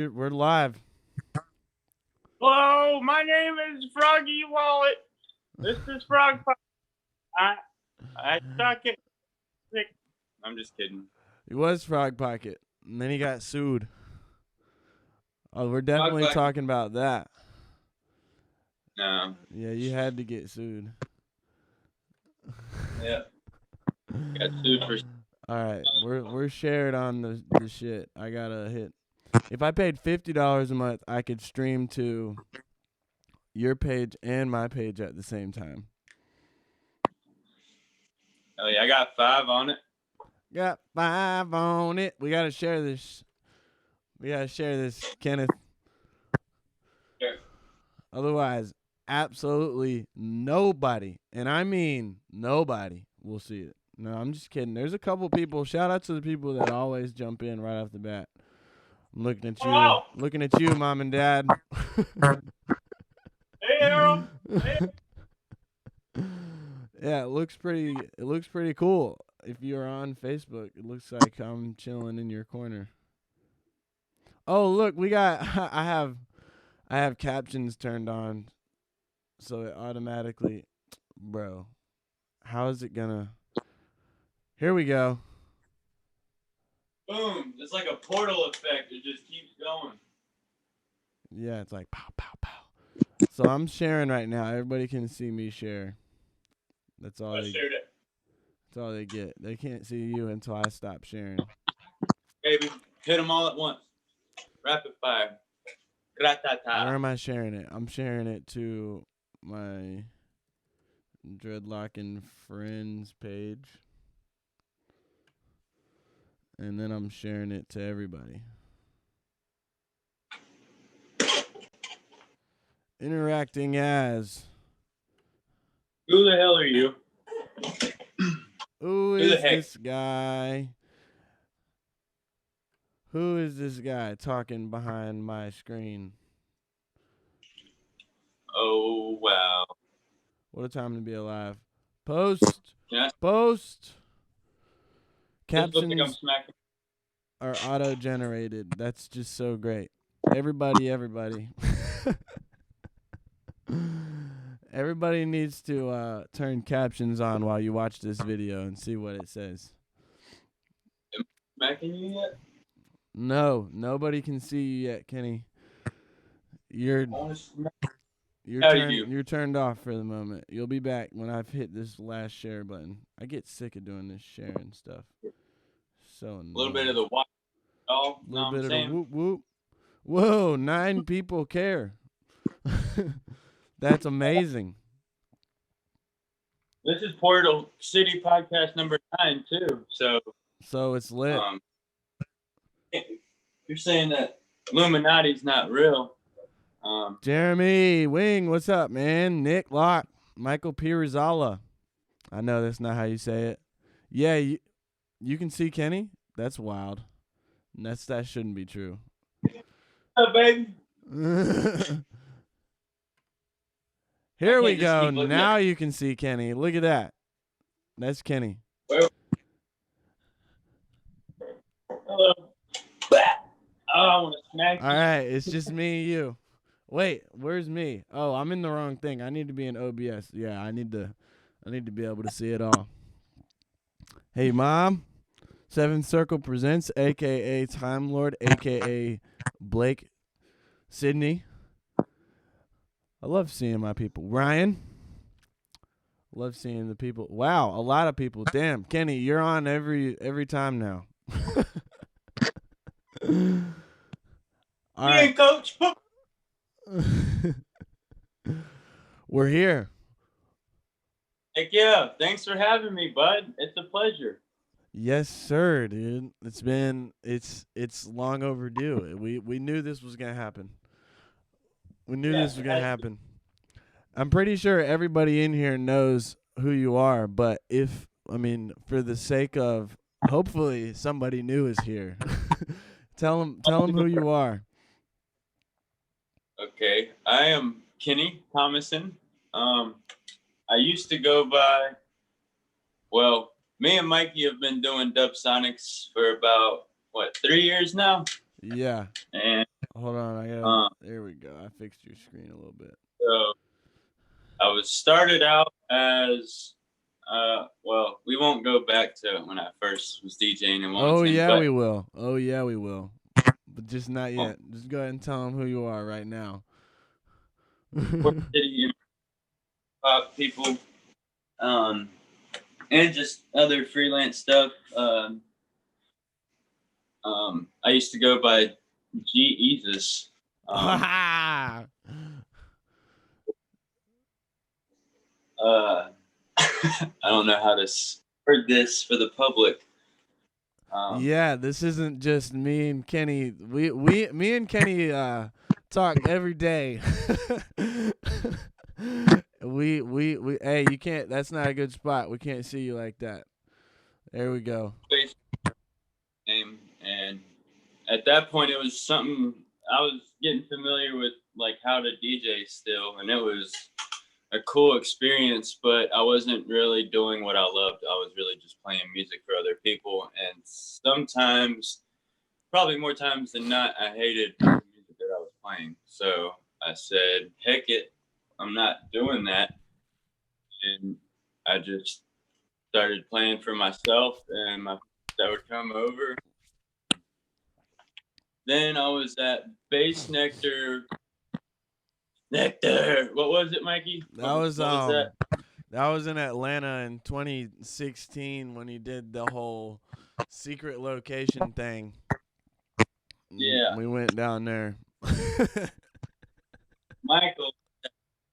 We're live. Hello, my name is Froggy Wallet. This is Frog. I suck it. I'm just kidding. He was Frog Pocket, and then he got sued. Oh, we're definitely talking about that. No. Yeah, you had to get sued. Yeah. Got sued for. All right, we're shared on the shit. I gotta hit. If I paid $50 a month, I could stream to your page and my page at the same time. Oh yeah, I got 5 on it. Got 5 on it. We gotta share this. Kenneth. Sure. Otherwise, absolutely nobody, and I mean nobody, will see it. No, I'm just kidding. There's a couple people. Shout out to the people that always jump in right off the bat. I'm looking at you. Hello. Looking at you, Mom and Dad. Hey, Harold. Hey. Yeah, it looks pretty cool. If you're on Facebook, it looks like I'm chilling in your corner. Oh, look, we got I have captions turned on, so it automatically, bro. How is it gonna? Here we go. Boom! It's like a portal effect. It just keeps going. Yeah, it's like pow pow pow. So I'm sharing right now. Everybody can see me share. That's all. I shared it. That's all they get. They can't see you until I stop sharing. Baby, hit them all at once. Rapid fire. Gratata. Where am I sharing it? I'm sharing it to my Dreadlock and Friends page. And then I'm sharing it to everybody. Interacting as. Who the hell are you? Who is this guy? Who is this guy talking behind my screen? Oh, wow. What a time to be alive. Post. Yeah. Post. Captions like I'm smacking. Are auto-generated. That's just so great. Everybody. Everybody needs to turn captions on while you watch this video and see what it says. Am I smacking you yet? No, nobody can see you yet, Kenny. You're turned off for the moment. You'll be back when I've hit this last share button. I get sick of doing this sharing stuff. So annoying. A little bit of the watch. Oh, a little bit of the whoop whoop. Whoa, 9 people care. That's amazing. This is Portal City podcast number 9 too. So it's lit. You're saying that Illuminati's not real. Jeremy Wing, what's up, man? Nick Locke, Michael Pirzala. I know that's not how you say it. Yeah, you can see Kenny? That's wild. That shouldn't be true. Baby. Here we go. Now you can see Kenny. Look at that. That's Kenny. Hello. Oh, I want to smack you. All right, it's just me and you. Wait, where's me? Oh, I'm in the wrong thing. I need to be in OBS. Yeah, I need to be able to see it all. Hey, Mom. Seventh Circle presents, a.k.a. Time Lord, a.k.a. Blake Sydney. I love seeing my people. Ryan. Love seeing the people. Wow, a lot of people. Damn, Kenny, you're on every time now. All right, Coach. We're here. Heck yeah! Thanks for having me, bud. It's a pleasure. Yes, sir, dude. It's long overdue. We knew this was gonna happen. This was gonna happen. I'm pretty sure everybody in here knows who you are, but for the sake of hopefully somebody new is here, tell them who you are. Okay, I am Kenny Thomason. I used to go by. Well, me and Mikey have been doing Dubsonics for about 3 years now. Yeah. And fixed your screen a little bit. So I was started out as well, we won't go back to when I first was DJing in Wilmington. Oh yeah, but we will. Oh yeah, we will. But just not yet. Just go ahead and tell them who you are right now. City people, and just other freelance stuff. I used to go by G-Esus. I don't know how to word this for the public. Yeah, this isn't just me and Kenny. Me and Kenny talk every day. we. Hey, you can't. That's not a good spot. We can't see you like that. There we go. Name, and at that point, it was something I was getting familiar with, like how to DJ still, and it was a cool experience, but I wasn't really doing what I loved. I was really just playing music for other people. And sometimes, probably more times than not, I hated the music that I was playing. So I said, heck it, I'm not doing that. And I just started playing for myself, and that would come over. Then I was at Bass Nectar. What was it, Mikey? That was that? That was in Atlanta in 2016 when he did the whole secret location thing. Yeah. We went down there. Michael,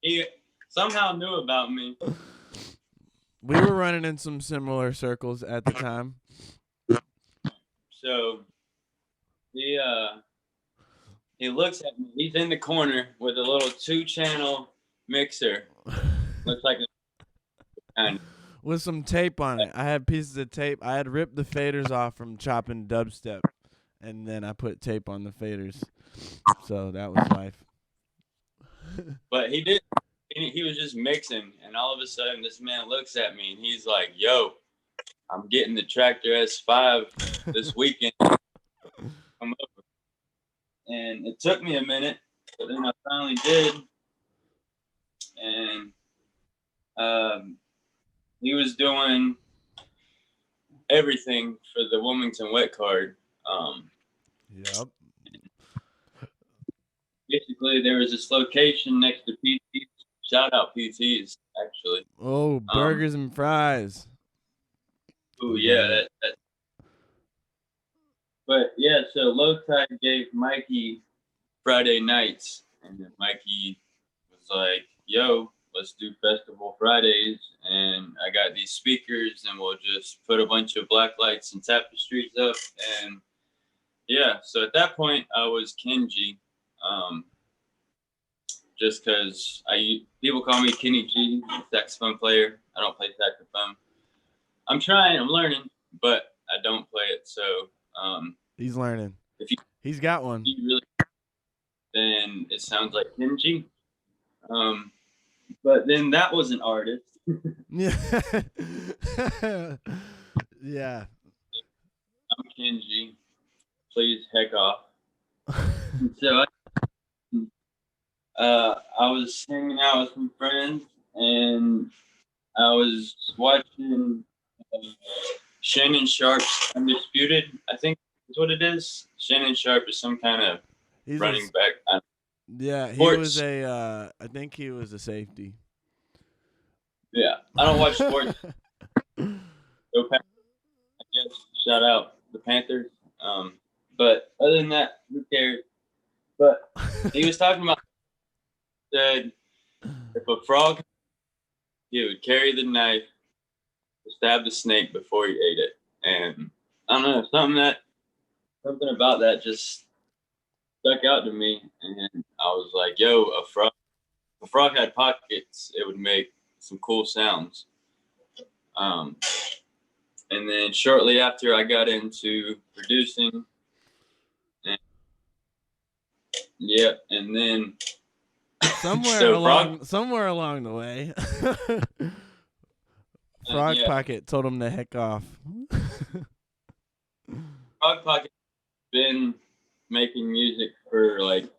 he somehow knew about me. We were running in some similar circles at the time. So he looks at me. He's in the corner with a little 2-channel mixer. Looks like a with some tape on it. I had pieces of tape. I had ripped the faders off from chopping dubstep, and then I put tape on the faders. So that was life. But he did. He was just mixing, and all of a sudden, this man looks at me, and he's like, "Yo, I'm getting the Tractor S5 this weekend. Come over." And it took me a minute, but then I finally did. And he was doing everything for the Wilmington Wet Card. Yep. Basically, there was this location next to PT's. Shout out PT's, actually. Oh, burgers and fries. Oh, yeah. But, yeah, so Low Tide gave Mikey Friday nights. And then Mikey was like, yo, let's do Festival Fridays. And I got these speakers, and we'll just put a bunch of black lights and tapestries up. And, yeah, so at that point, I was Kenji. Just because people call me Kenny G, saxophone player. I don't play saxophone. I'm trying, I'm learning, but I don't play it. So he's learning. He's got one. Then it sounds like Kenji. But then that was an artist. Yeah. Yeah. I'm Kenji. Please heck off. So I was hanging out with some friends, and I was watching Shannon Sharp's Undisputed, I think is what it is. Shannon Sharp is some kind of running back. Yeah, he was I think he was a safety. Yeah, I don't watch sports. Go Packers, I guess. Shout out the Panthers. But other than that, who cares? But he was talking about, said if a frog, he would carry the knife to stab the snake before he ate it. And I don't know, something about that just stuck out to me. And I was like, yo, if a frog had pockets, it would make some cool sounds. And then shortly after, I got into producing. And then somewhere along the way, Frog Pocket told him to heck off. Frog Pocket been making music for like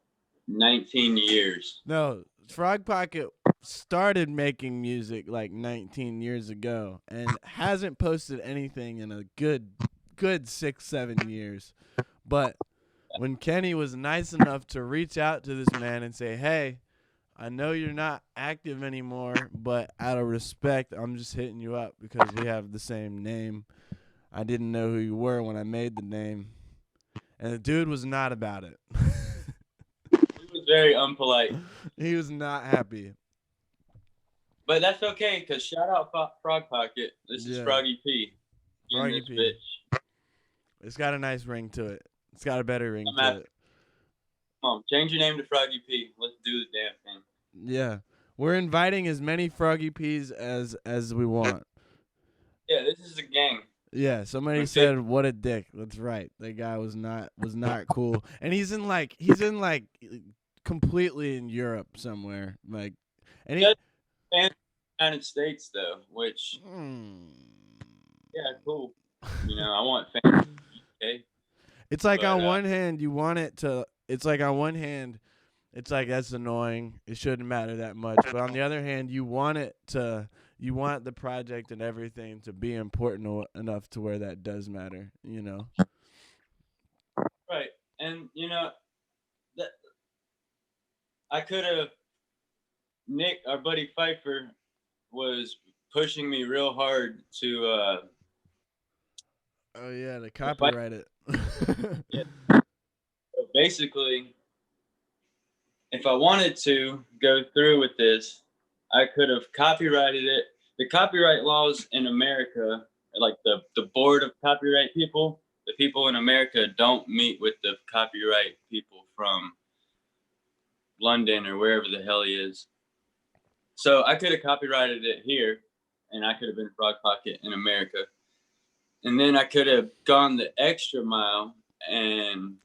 19 years. No, Frog Pocket started making music like 19 years ago and hasn't posted anything in a good 6-7 years. But when Kenny was nice enough to reach out to this man and say, "Hey, I know you're not active anymore, but out of respect, I'm just hitting you up because we have the same name. I didn't know who you were when I made the name." And the dude was not about it. He was very unpolite. He was not happy. But that's okay, because shout out Frog Pocket. This is Froggy P. Froggy P. Bitch. It's got a nice ring to it. It's got a better ring to it. Come on, change your name to Froggy P. Let's do the damn thing. Yeah. We're inviting as many Froggy P's as we want. Yeah, this is a gang. Yeah, somebody said, "What a dick." That's right. That guy was not cool, and he's in like completely in Europe somewhere. Like, and he in the United States though, which yeah, cool. You know, I want fans. Okay. It's like on one hand you want it to. It's like on one hand, it's like that's annoying. It shouldn't matter that much. But on the other hand, you want it to. You want the project and everything to be important enough to where that does matter, you know? Right. And, you know, that I could have, Nick, our buddy Pfeiffer, was pushing me real hard to, oh, yeah, to copyright it. Yeah. So basically, if I wanted to go through with this, I could have copyrighted it. The copyright laws in America, like the board of copyright people, the people in America don't meet with the copyright people from London or wherever the hell he is. So I could have copyrighted it here, and I could have been Frog Pocket in America. And then I could have gone the extra mile and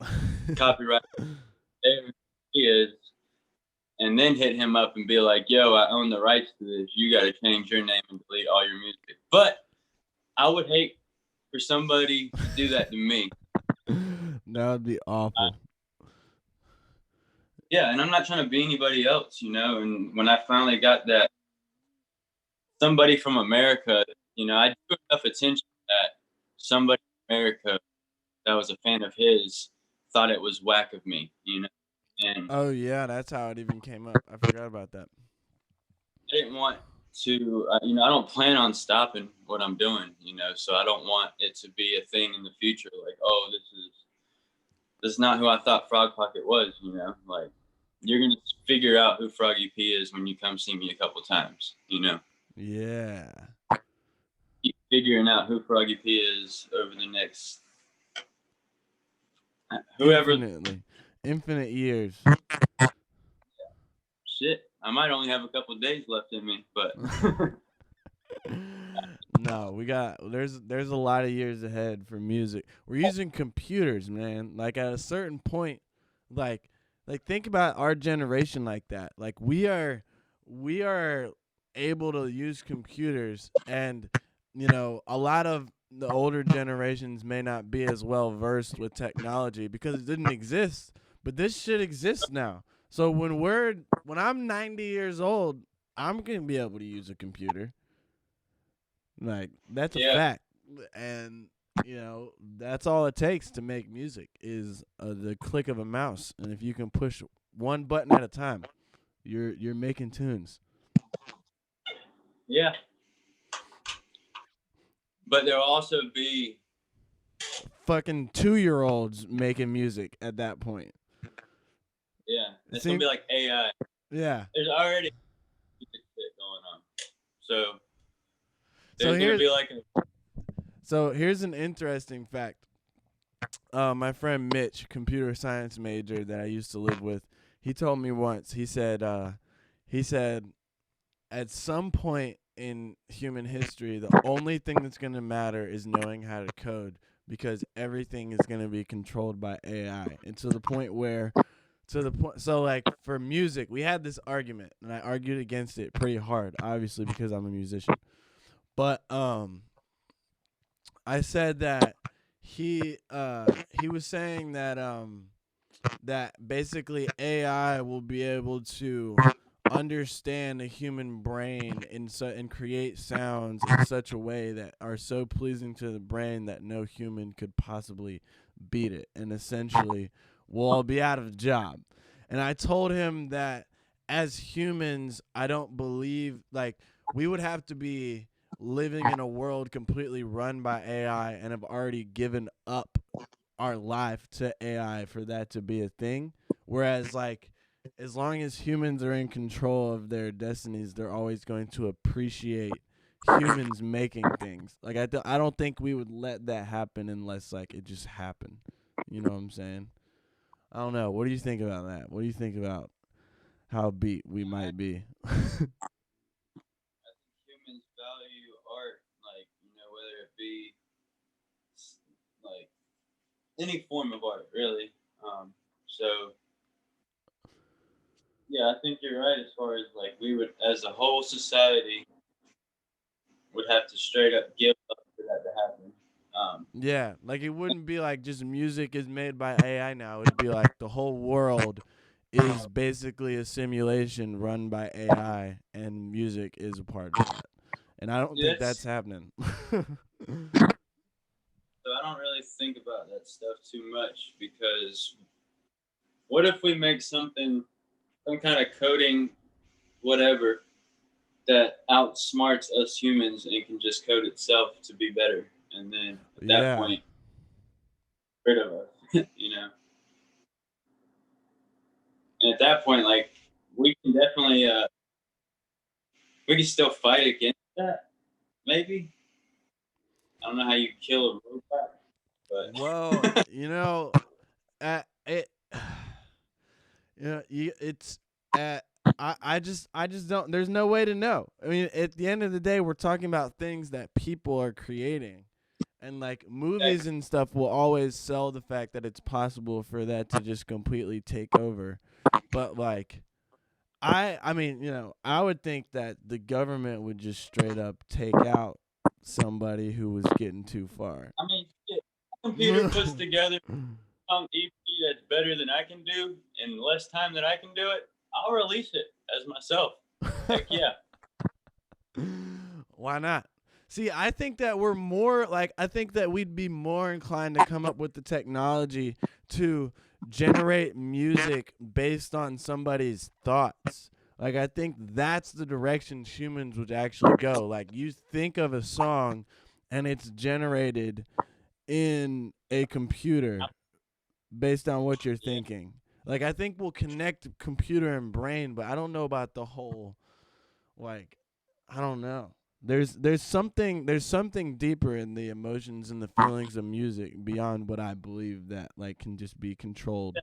copyrighted there he is, and then hit him up and be like, "Yo, I own the rights to this. You got to change your name and delete all your music." But I would hate for somebody to do that to me. That would be awful. Yeah, and I'm not trying to be anybody else, you know. And when I finally got that somebody from America, you know, I drew enough attention that somebody from America that was a fan of his thought it was whack of me, you know. And oh yeah, that's how it even came up. I forgot about that. I didn't want to, you know, I don't plan on stopping what I'm doing, you know, so I don't want it to be a thing in the future. Like, oh, this is not who I thought Frog Pocket was, you know. Like, you're gonna figure out who Froggy P is when you come see me a couple times, you know. Yeah. Keep figuring out who Froggy P is over the next whoever. Infinite years. Shit, I might only have a couple days left in me, but no, we got there's a lot of years ahead for music. We're using computers, man. Like at a certain point, like think about our generation like that. Like we are able to use computers, and you know, a lot of the older generations may not be as well versed with technology because it didn't exist, but this shit exists now. So when I'm 90 years old, I'm going to be able to use a computer. Like that's a fact. And you know, that's all it takes to make music is the click of a mouse, and if you can push one button at a time, you're making tunes. Yeah. But there'll also be fucking 2-year-olds making music at that point. Yeah, it's gonna be like AI. Yeah, there's already music shit going on, so there's gonna be like So here's an interesting fact. My friend Mitch, computer science major that I used to live with, he told me once. He said at some point in human history, the only thing that's gonna matter is knowing how to code, because everything is gonna be controlled by AI, and to the point where. So like for music, we had this argument, and I argued against it pretty hard, obviously because I'm a musician. But I said that he was saying that that basically AI will be able to understand a human brain and create sounds in such a way that are so pleasing to the brain that no human could possibly beat it, and essentially we'll all be out of a job. And I told him that as humans, I don't believe like we would have to be living in a world completely run by AI and have already given up our life to AI for that to be a thing. Whereas, like, as long as humans are in control of their destinies, they're always going to appreciate humans making things. Like, I don't think we would let that happen unless, like, it just happened. You know what I'm saying? I don't know. What do you think about that? What do you think about how beat we I might be? think humans value art, like whether it be like any form of art, really. So yeah, I think you're right as far as like we would, as a whole society, would have to straight up give up for that to happen. Um, Yeah, like it wouldn't be like just music is made by AI now. It'd be like the whole world is basically a simulation run by AI, and music is a part of that. And I don't think that's that's happening. so I don't really think about that stuff too much because what if we make something, some kind of coding, whatever, that outsmarts us humans and can just code itself to be better, and then at that Yeah. point, rid of us, And at that point, like we can definitely, we can still fight against that. Maybe I don't know how you kill a robot, Well, but it it's uh, I just don't. There's no way to know. I mean, at the end of the day, we're talking about things that people are creating, and like movies and stuff will always sell the fact that it's possible for that to just completely take over. But like, I mean, I would think that the government would just straight up take out somebody who was getting too far. I mean, shit, a computer puts together some EP that's better than I can do in less time than I can do it. I'll release it as myself. Heck yeah. Why not? See, I think that we're more like I think that we'd be more inclined to come up with the technology to generate music based on somebody's thoughts. Like I think that's the direction humans would actually go. Like you think of a song and it's generated in a computer based on what you're Yeah. thinking. Like I think we'll connect computer and brain, but I don't know about the whole like I don't know. There's something deeper in the emotions and the feelings of music beyond what I believe that like can just be controlled.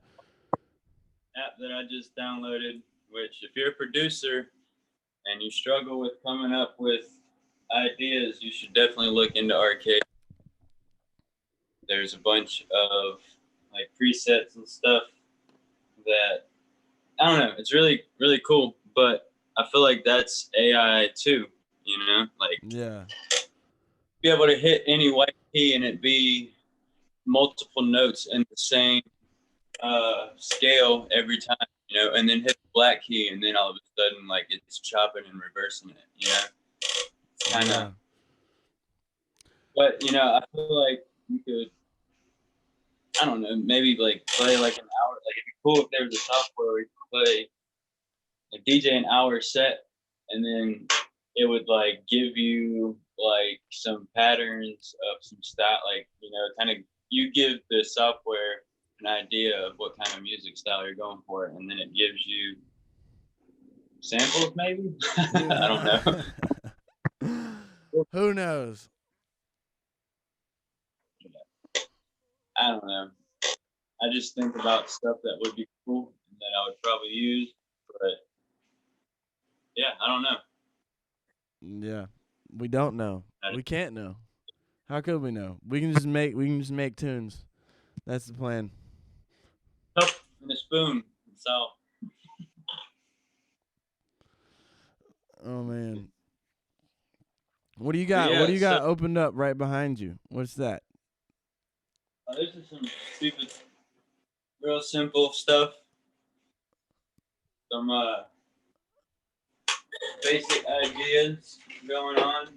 App that I just downloaded, which if you're a producer and you struggle with coming up with ideas, you should definitely look into Arcade. There's a bunch of like presets and stuff that I don't know. It's really really cool, but I feel like that's AI too. Like Yeah. be able to hit any white key and it be multiple notes in the same scale every time, and then hit the black key and then all of a sudden like it's chopping and reversing it. It's kind of, Yeah. but I feel like you could, I don't know, maybe like play like an hour. Like it'd be cool if there was a software where you could play like DJ an hour set, and then it would like give you like some patterns of some style, like kind of you give the software an idea of what kind of music style you're going for, and then it gives you samples, maybe. I don't know. Who knows? I don't know. I just think about stuff that would be cool and that I would probably use, but yeah, I don't know. Yeah. We don't know. I We can't know. How could we know? We can just make tunes. That's the plan. cup and a spoon. So Oh man. What do you got? What do yeah, you so got opened up right behind you? What's that? this is some stupid. real simple stuff. Some basic ideas going on.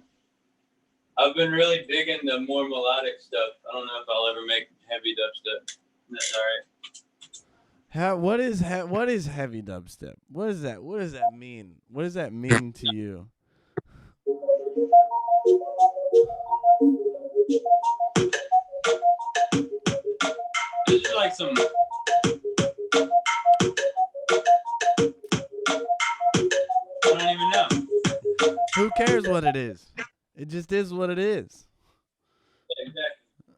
I've been really big into more melodic stuff. I don't know if I'll ever make heavy dubstep. That's all right. What is heavy dubstep? What is that? What does that mean? What does that mean to you? This is like some. I don't even know. Who cares what it is? It just is what it is. Yeah, exactly.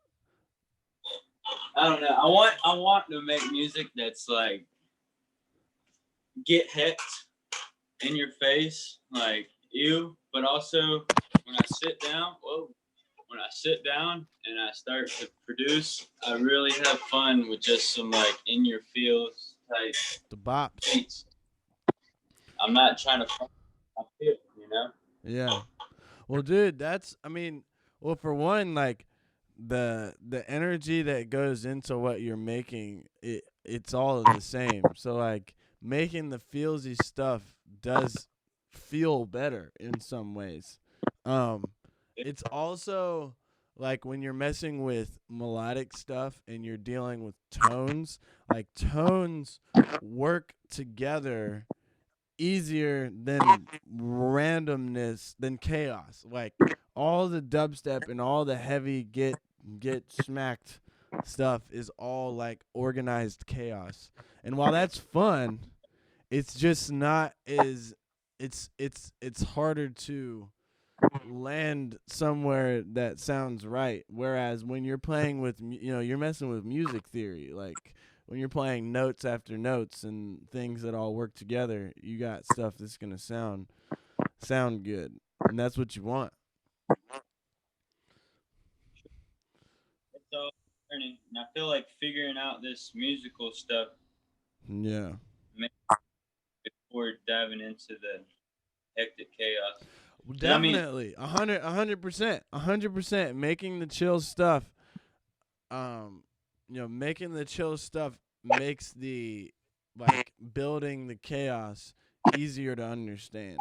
I don't know. I want to make music that's like get hit in your face, like you, but also when I sit down, when I sit down and I start to produce, I really have fun with just some like in your feels type The bops. beats. I'm not trying to find my feel, you know? Yeah. Well, dude, well, for one, like the energy that goes into what you're making, it's all the same. So like making the feelsy stuff does feel better in some ways. Um, it's also like when you're messing with melodic stuff and you're dealing with tones, like tones work together easier than randomness, than chaos. Like all the dubstep and all the heavy get smacked stuff is all like organized chaos. And while that's fun, it's just not as it's harder to land somewhere that sounds right. Whereas when you're playing with, you're messing with music theory. Like when you're playing notes after notes and things that all work together, you got stuff that's gonna sound good, and that's what you want. It's all learning. And I feel like figuring out this musical stuff Yeah, before diving into the hectic chaos. Because I mean, definitely, 100%, 100%. Making the chill stuff, um, making the chill stuff makes the like building the chaos easier to understand.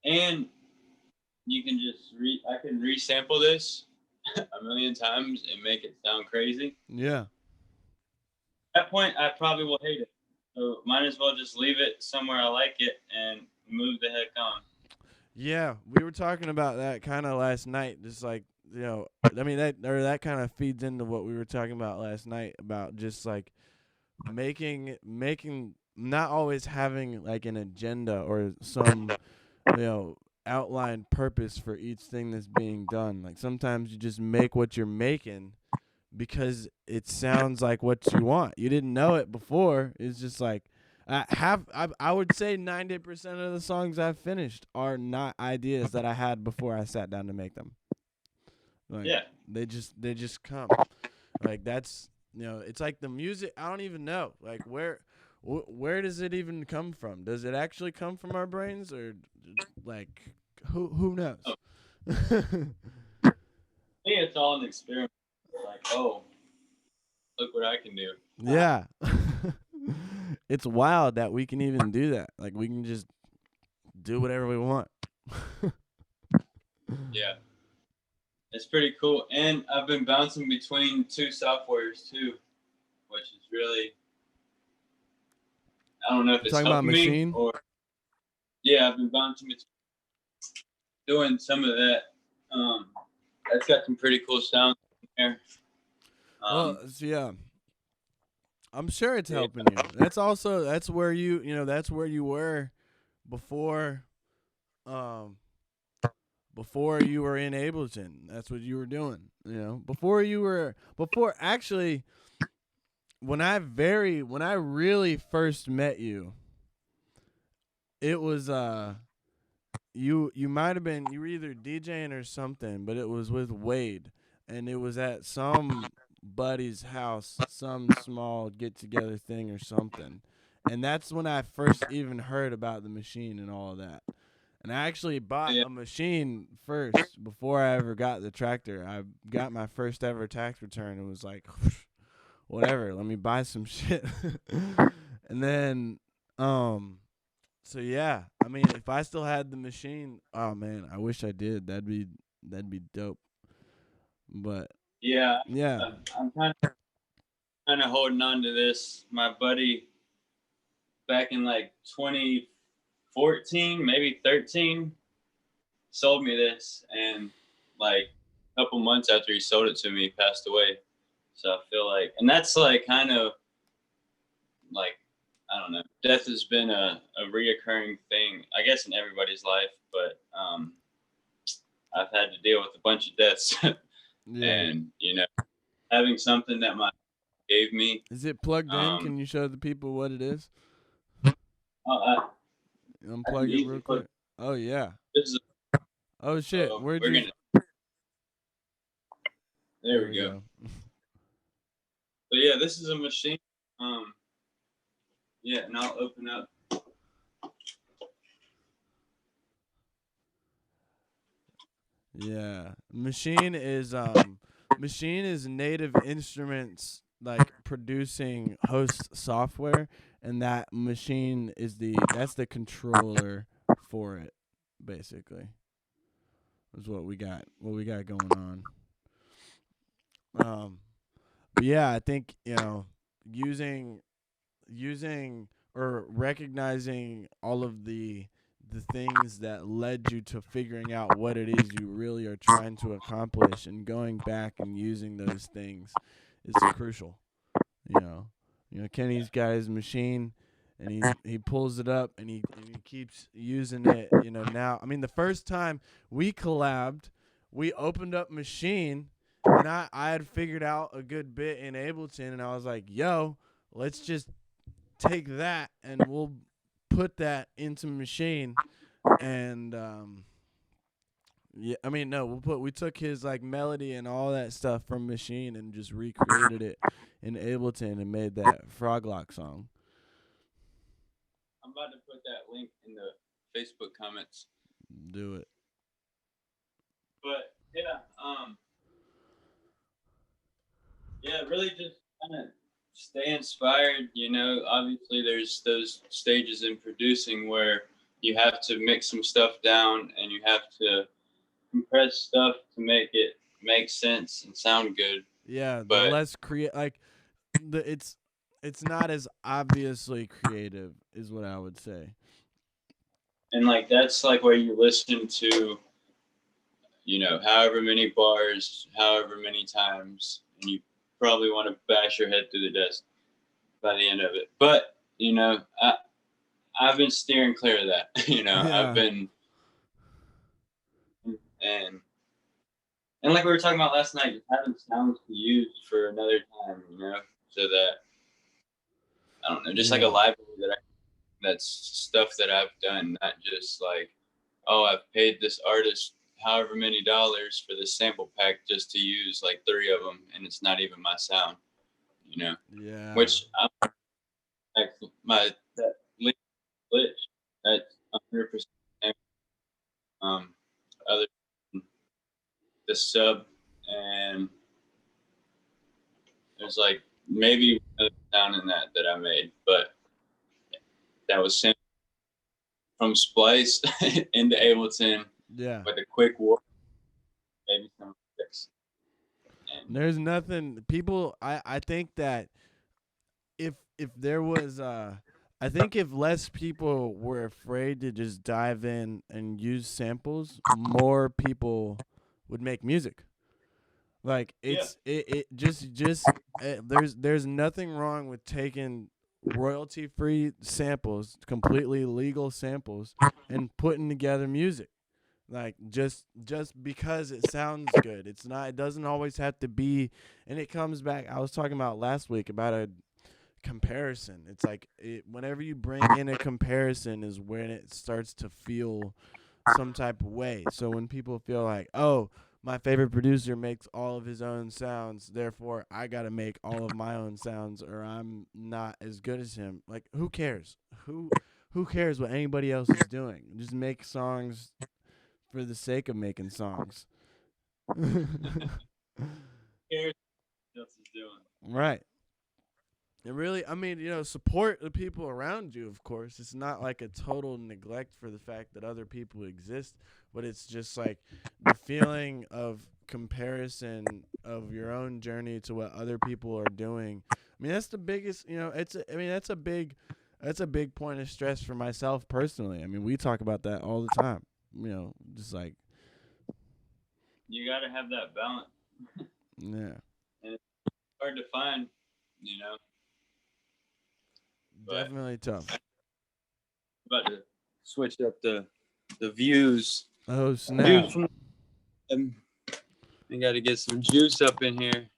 and you can just I can resample this a million times and make it sound crazy. Yeah. At that point, I probably will hate it. So might as well just leave it somewhere I like it and move the heck on. Yeah, we were talking about that kind of last night. Just like that kind of feeds into what we were talking about last night about just like making not always having like an agenda or some outlined purpose for each thing that's being done. Like sometimes you just make what you're making because it sounds like what you want. You didn't know it before. It's just like I would say 90% of the songs I've finished are not ideas that I had before I sat down to make them. Like Yeah. they just come. Like that's it's like the music. I don't even know like where does it even come from? Does it actually come from our brains or like who knows? Oh. I think it's all an experiment. Like, oh, look what I can do. Yeah. It's wild that we can even do that. Like we can just do whatever we want. Yeah. It's pretty cool. And I've been bouncing between two softwares too, which is really, I don't know if it's Talking about helping me machine? or, yeah, I've been bouncing between doing some of that. That's got some pretty cool sounds in there. Well, yeah. I'm sure it's helping you. That's where that's where you were before before you were in Ableton. That's what you were doing, before actually when I really first met you, it was you might have been, you were either DJing or something, but it was with Wade, and it was at some buddy's house, some small get together thing or something, and that's when I first even heard about the machine and all of that. And I actually bought a machine first before I ever got the tractor. I got my first ever tax return and was like, whatever, let me buy some shit. And then so yeah, I mean, if I still had the machine, oh man, I wish I did. That'd be dope. But Yeah, yeah. I'm kind of holding on to this. My buddy back in like 2014, maybe 13, sold me this, and like a couple months after he sold it to me, he passed away. So I feel like, and that's like kind of like, I don't know, death has been a reoccurring thing, I guess, in everybody's life, but I've had to deal with a bunch of deaths. Yeah. And, having something that my gave me, Is it plugged in? um, Can you show the people what it is? I can Unplug it real easily put quick. Oh yeah. this is, Oh shit. Where'd we're you? gonna, there There we we go. go. But yeah, this is a machine. Um, yeah, and I'll open up. Yeah. Machine is Native Instruments like producing host software, and that machine that's the controller for it, basically. Is what we got going on. Um but yeah, I think, using using or recognizing all of the things that led you to figuring out what it is you really are trying to accomplish, and going back and using those things is crucial. You know, Kenny's got his machine, and he pulls it up, and he keeps using it. Now, I mean, the first time we collabed, we opened up machine, and I had figured out a good bit in Ableton, and I was like, yo, let's just take that and we'll put that into machine. And yeah, I mean, no, we took his like melody and all that stuff from machine and just recreated it in Ableton and made that Froglock song. I'm about to put that link in the Facebook comments. Do it. But yeah, really just kind of stay inspired. Obviously there's those stages in producing where you have to mix some stuff down and you have to compress stuff to make it make sense and sound good. Yeah, the But less create like it's not as obviously creative is what I would say. and like that's like where you listen to, however many bars, however many times, and you probably want to bash your head through the desk by the end of it. But I've been steering clear of that. I've Yeah. been and like we were talking about last night, just having sounds to use for another time. So that I don't know, just like a Yeah. library that's stuff that I've done, not just like, oh, I've paid this artist however many dollars for this sample pack just to use like 3 of them, and it's not even my sound. Yeah. Which I'm like my that glitch that's 100% other than the sub, and there's like maybe another sound in that I made, but that was sent from Splice into Ableton Yeah. with a quick warp, maybe some fix. And There's nothing people I think that if there was I think if less people were afraid to just dive in and use samples, more people would make music. Like yeah, it just there's nothing wrong with taking royalty free samples, completely legal samples, and putting together music. Like just because it sounds good. It doesn't always have to be. And it comes back, I was talking about last week about a comparison. It's like whenever you bring in a comparison is when it starts to feel some type of way. So when people feel like, oh, my favorite producer makes all of his own sounds, therefore I gotta make all of my own sounds, or I'm not as good as him. Like, who cares? Who cares what anybody else is doing? Just make songs for the sake of making songs. cares what else is doing. Right. it really, I mean, support the people around you, of course. It's not like a total neglect for the fact that other people exist, but it's just like the feeling of comparison of your own journey to what other people are doing. I mean, that's the biggest, I mean, that's a big point of stress for myself personally. I mean, we talk about that all the time, just like, You got to have that balance. yeah, And it's hard to find, you know. But definitely tough. I'm about to switch up the views. Oh, Views snap. from I got to get some juice up in here.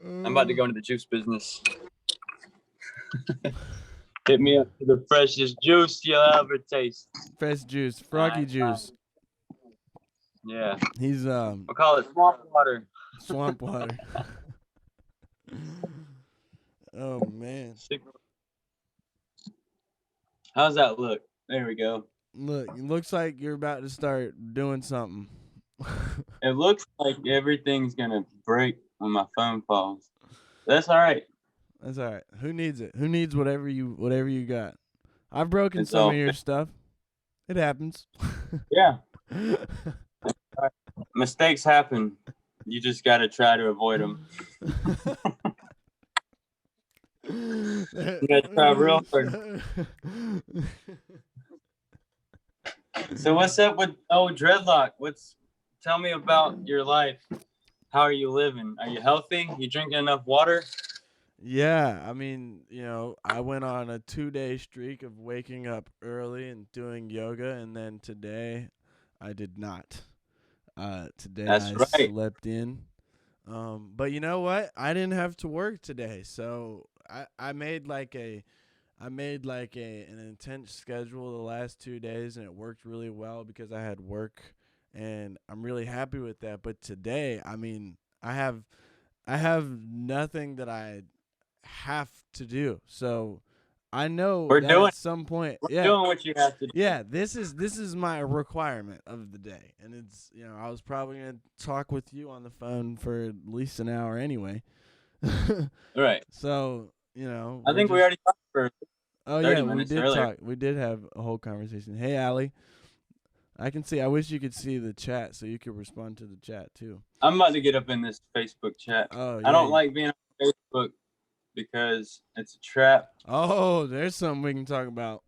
I'm about to go into the juice business. Hit me up for the freshest juice you'll ever taste. Fresh juice, Froggy Nice. juice. Yeah. He's We'll call it swamp water. swamp water. Oh man. How's that look? There we go. Look, it looks like you're about to start doing something. It looks like everything's gonna break when my phone falls. That's all right. That's all right. Who needs it? Who needs whatever you got? I've broken It's some all of your stuff. It happens. Yeah. Mistakes happen. You just got to try to avoid them. You got to try real hard. So what's up with dreadlock? Tell me about your life. How are you living? Are you healthy? You drinking enough water? Yeah, I mean, I went on a 2-day streak of waking up early and doing yoga, and then today I did not. Today That's I right. slept in. But you know what? I didn't have to work today, so I made like an intense schedule the last 2 days, and it worked really well because I had work, and I'm really happy with that. But today, I mean, I have nothing that I have to do, so I know We're that doing at some point, doing what you have to do. yeah, this is my requirement of the day, and it's I was probably gonna talk with you on the phone for at least an hour anyway. Right. So I think we already talked for Oh 30 yeah, we minutes did earlier. talk. We did have a whole conversation. Hey, Allie, I can see. I wish you could see the chat so you could respond to the chat too. I'm about to get up in this Facebook chat. Oh I yeah. don't like being on Facebook because it's a trap. Oh, there's something we can talk about.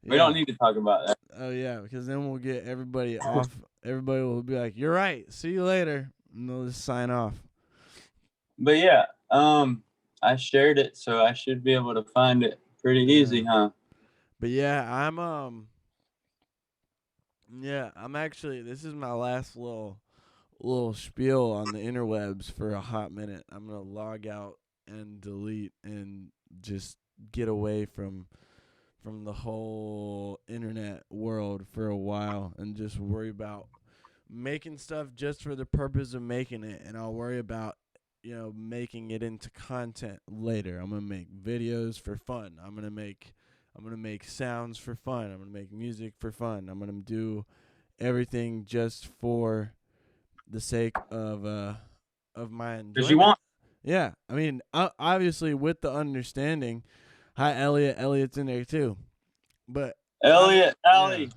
We don't need to talk about that. Oh yeah, because then we'll get everybody off. Everybody will be like, "You're right. See you later," and they'll just sign off. But yeah, I shared it, so I should be able to find it pretty easy, huh? But yeah, I'm actually, this is my last little spiel on the interwebs for a hot minute. I'm gonna log out and delete and just get away from the whole internet world for a while and just worry about making stuff just for the purpose of making it, and I'll worry about making it into content later. I'm gonna make videos for fun. I'm gonna make sounds for fun. I'm gonna make music for fun. I'm gonna do everything just for the sake of my enjoyment. Because you want. Yeah, I mean, obviously with the understanding. Hi, Elliot. Elliot's in there too, but Elliot, Allie. Yeah,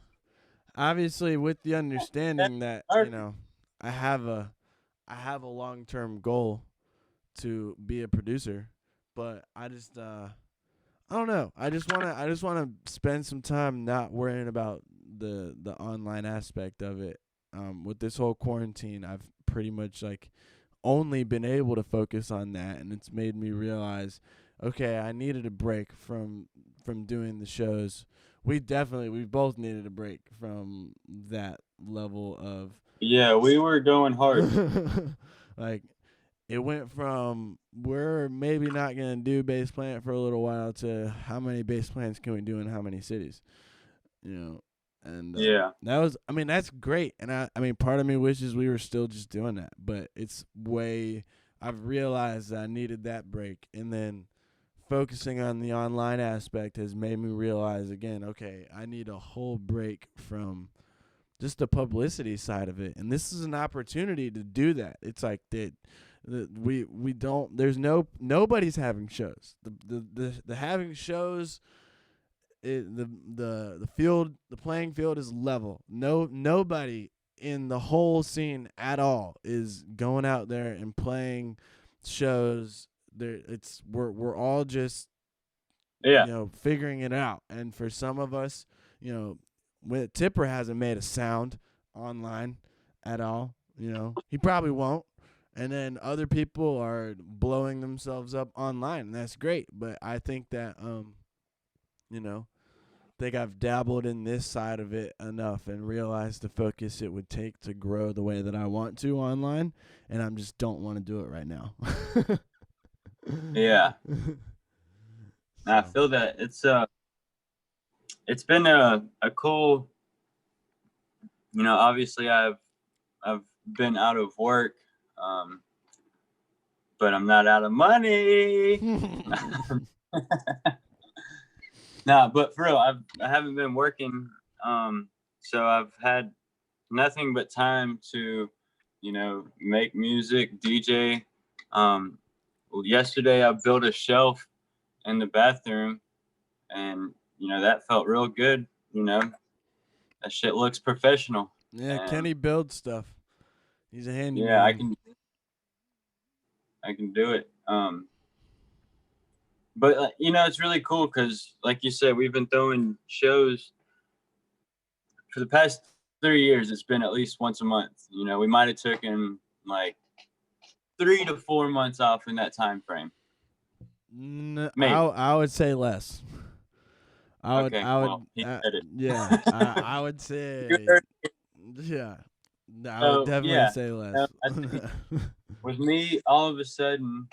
obviously with the understanding that I have a long-term goal to be a producer, but I just I don't know. I just wanna spend some time not worrying about the online aspect of it. With this whole quarantine, I've pretty much like only been able to focus on that, and it's made me realize, okay, I needed a break from doing the shows. We both needed a break from that level of. Yeah, we were going hard. Like, it went from we're maybe not gonna do bass plant for a little while to how many bass plants can we do in how many cities, and Yeah. that was, I mean, that's great, and I mean, part of me wishes we were still just doing that, but it's way. I've realized that I needed that break, and then focusing on the online aspect has made me realize again, okay, I need a whole break from just the publicity side of it, and this is an opportunity to do that. It's like We don't. There's nobody's having shows. The having shows. The playing field is level. Nobody in the whole scene at all is going out there and playing shows. We're all just figuring it out. And for some of us, when Tipper hasn't made a sound online at all, he probably won't. And then other people are blowing themselves up online, and that's great. But I think that think I've dabbled in this side of it enough and realized the focus it would take to grow the way that I want to online, and I just don't want to do it right now. Yeah. I feel that it's been a cool, obviously I've been out of work, but I'm not out of money. Nah, but for real, I haven't been working, so I've had nothing but time to, make music, DJ. Yesterday I built a shelf in the bathroom, and that felt real good. That shit looks professional. Yeah, and, Kenny builds stuff. He's a handyman. Yeah, I can do it. But it's really cool because, like you said, we've been throwing shows for the past 3 years. It's been at least once a month. We might have taken like 3 to 4 months off in that time frame. I would say less. I would, yeah, I would say, yeah. I would definitely say less. With me, all of a sudden,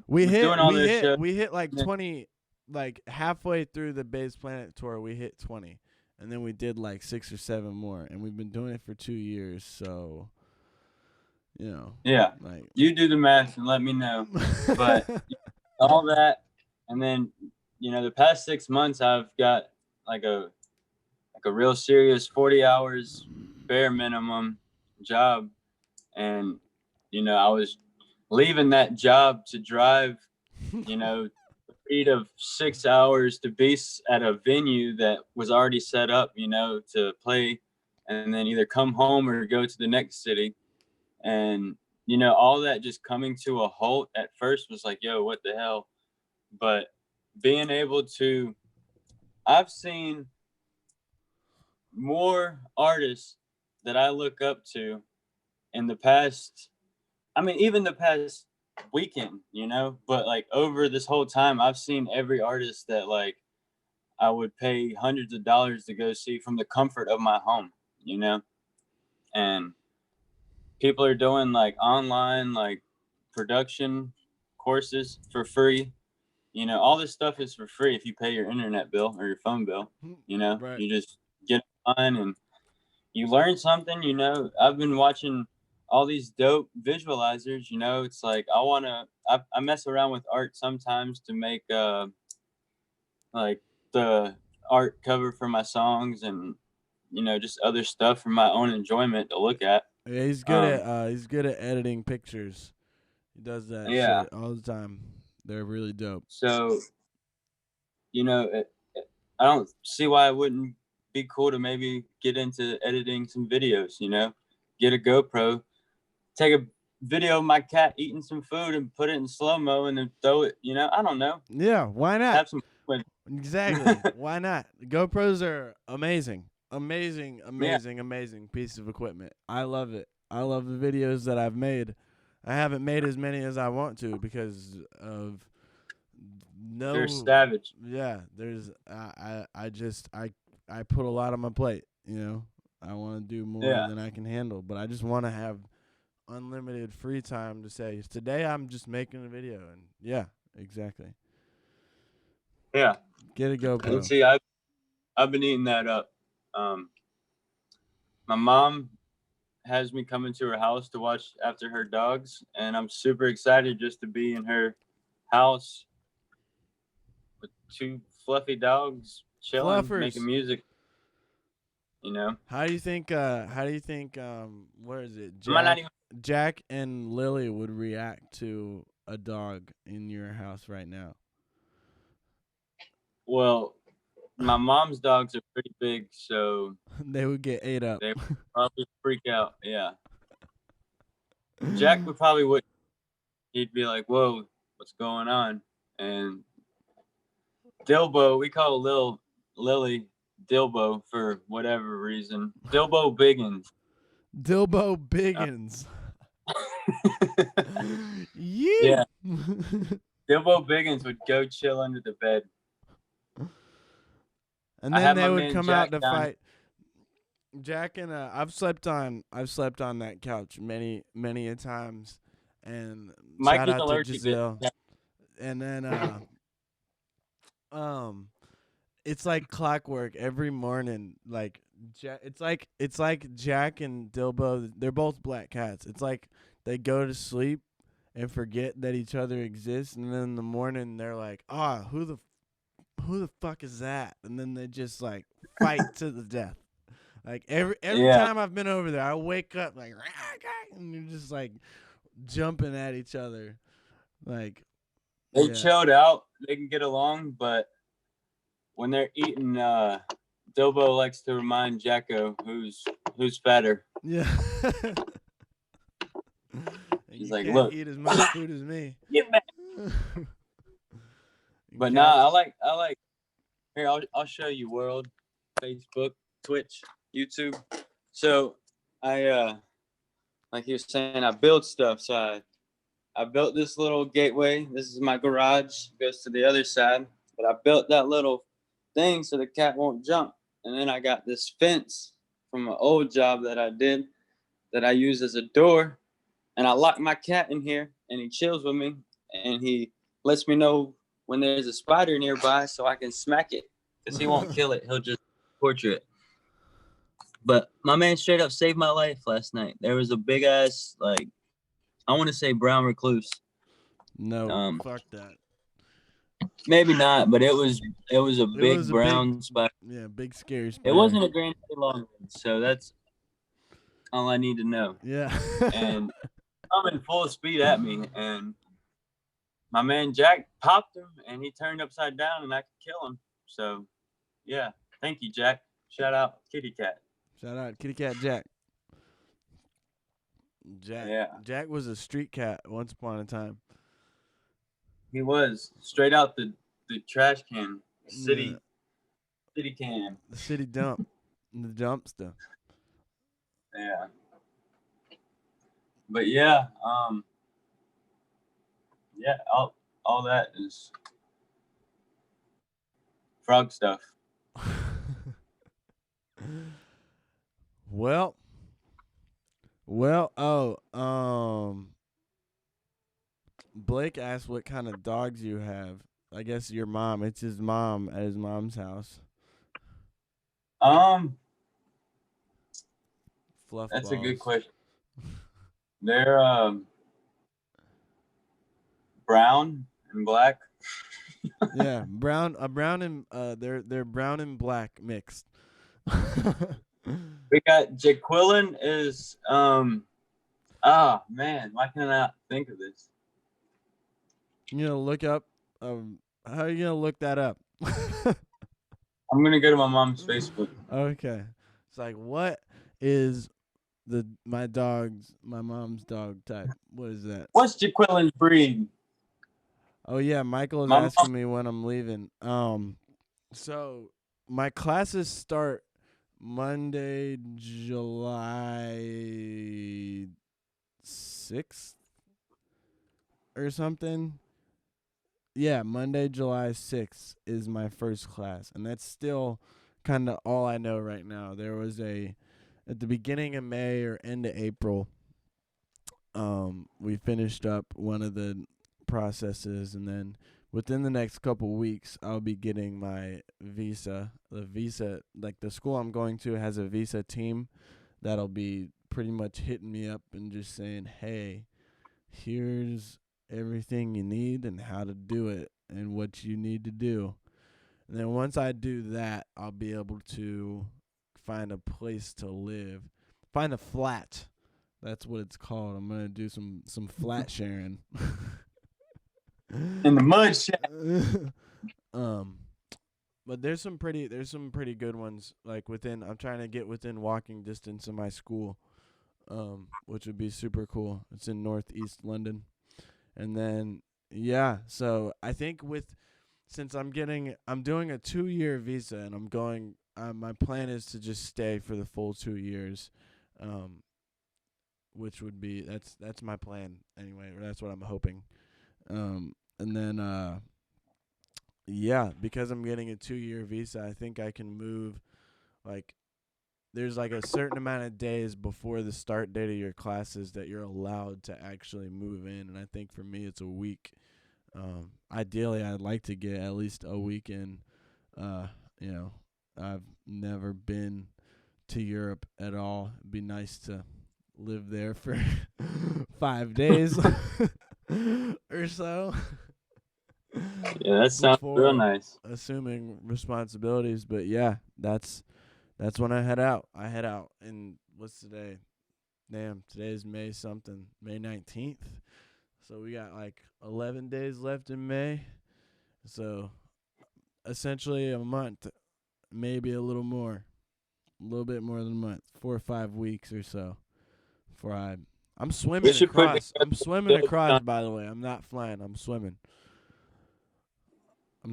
we hit like 20, like halfway through the Base Planet tour, we hit 20, and then we did like 6 or 7 more, and we've been doing it for 2 years, so. Yeah, like, you do the math and let me know. But all that, and then the past 6 months I've got like a real serious 40 hours bare minimum job, and I was leaving that job to drive the speed of 6 hours to be at a venue that was already set up to play, and then either come home or go to the next city. And, all that just coming to a halt at first was like, yo, what the hell? But being able to, I've seen more artists that I look up to in the past, even the past weekend, but like over this whole time, I've seen every artist that like I would pay hundreds of dollars to go see from the comfort of my home, and people are doing like online like production courses for free. All this stuff is for free if you pay your internet bill or your phone bill. Right. You just get on and you learn something. I've been watching all these dope visualizers. It's like I mess around with art sometimes to make like the art cover for my songs and just other stuff for my own enjoyment to look at. Yeah, he's good at editing pictures. He does that shit all the time. They're really dope. So, I don't see why it wouldn't be cool to maybe get into editing some videos, get a GoPro, take a video of my cat eating some food and put it in slow-mo and then throw it, I don't know. Yeah, why not? Have some fun. Exactly. Why not? GoPros are amazing piece of equipment. I love it. I love the videos that I've made. I haven't made as many as I want to because of They're savage. Yeah, there's I put a lot on my plate, I want to do more than I can handle, but I just want to have unlimited free time to say, today I'm just making a video, and yeah, exactly. Yeah. Get a GoPro. And see, I've been eating that up. My mom has me coming to her house to watch after her dogs, and I'm super excited just to be in her house with 2 fluffy dogs chilling, making music. How do you think what is it? Jack and Lily would react to a dog in your house right now? Well, my mom's dogs are pretty big, so They would get ate up. they would probably freak out. Yeah. Jack would probably would. He'd be like, "Whoa, what's going on?" And Dilbo, we call Lily Dilbo for whatever reason. Dilbo Biggins. Dilbo Uh, Biggins. Yeah. yeah, Dilbo Biggins would go chill under the bed. And I then had they my would man come Jack out to down. fight. Jack and I've slept on that couch many a times, and shout Mikey's out to allergic to Giselle. And then um it's like clockwork every morning. Like it's like Jack and Dilbo. They're both black cats. It's like they go to sleep and forget that each other exists, and then in the morning they're like, "Ah, who the fuck is that?" And then they just like fight to the death. Like every Yeah, time I've been over there, I wake up like, and you're just like jumping at each other. Like, they yeah, chilled out. They can get along, but when they're eating, Dilbo likes to remind Jacko who's fatter. yeah. He's You like, can't "Look, eat as much food as me. get back." But nah, I like. Here, I'll show you. World, Facebook, Twitch, YouTube. So I like he was saying, I build stuff. So I built this little gateway. This is my garage. It goes to the other side. But I built that little thing so the cat won't jump. And then I got this fence from an old job that I did that I use as a door. And I lock my cat in here, and he chills with me, and he lets me know when there's a spider nearby so I can smack it, because he won't kill it. He'll just torture it. But my man straight up saved my life last night. There was a big ass, like, I want to say brown recluse. No, fuck that. Maybe not, but it was a It big was a big, brown spider. yeah, big scary It spider. wasn't a granny long one, so that's all I need to know. Yeah. And coming full speed at me, and my man Jack popped him, and he turned upside down, and I could kill him. So, yeah, thank you, Jack. Shout out, Kitty Cat. Shout out Kitty Cat Jack. Yeah, Jack was a street cat once upon a time. he was straight out the trash can, Yeah, city can. the city dump, the dumpster. Yeah, but yeah, yeah, all that is frog stuff. Well, Blake asked what kind of dogs you have. I guess your mom. It's his mom at his mom's house. Um, Fluff that's balls. a good question. They're brown and black. Yeah, brown and they're brown and black mixed. We got Jaquillin is man, why can't I not think of this? You know, look up. How are you gonna look that up? I'm gonna go to my mom's Facebook. Okay, it's like what is my mom's dog type? What is that? What's Jaquillin's breed? Oh yeah, Michael is My asking mom, me when I'm leaving. So my classes start Monday, July 6th or something. Yeah, Monday, July 6th is my first class, and that's still kind of all I know right now. There was at the beginning of May or end of April, we finished up one of the processes, and then within the next couple weeks, I'll be getting my visa. The visa, like the school I'm going to has a visa team that'll be pretty much hitting me up and just saying, hey, here's everything you need and how to do it and what you need to do. And then once I do that, I'll be able to find a place to live, find a flat That's what it's called. I'm gonna do some flat sharing. In the mud shack. But there's some pretty good ones like within. I'm trying to get within walking distance of my school, which would be super cool. It's in northeast London, and then yeah. So I think since I'm doing a 2-year visa and I'm going. My plan is to just stay for the full 2 years, which would be that's my plan anyway. Or that's what I'm hoping. And then yeah, because I'm getting a 2-year visa, I think I can move. Like, there's like a certain amount of days before the start date of your classes that you're allowed to actually move in, and I think for me it's a week. Ideally, I'd like to get at least a week in. You know, I've never been to Europe at all. It'd be nice to live there for 5 days or so. Yeah, that sounds real nice. Assuming responsibilities, but yeah, that's when I head out. I head out in what's today? Damn, today's May 19th. So we got like 11 days left in May. So essentially a month, maybe a little bit more than a month, 4 or 5 weeks or so. Before I'm swimming across. I'm swimming across. By the way, I'm not flying. I'm swimming.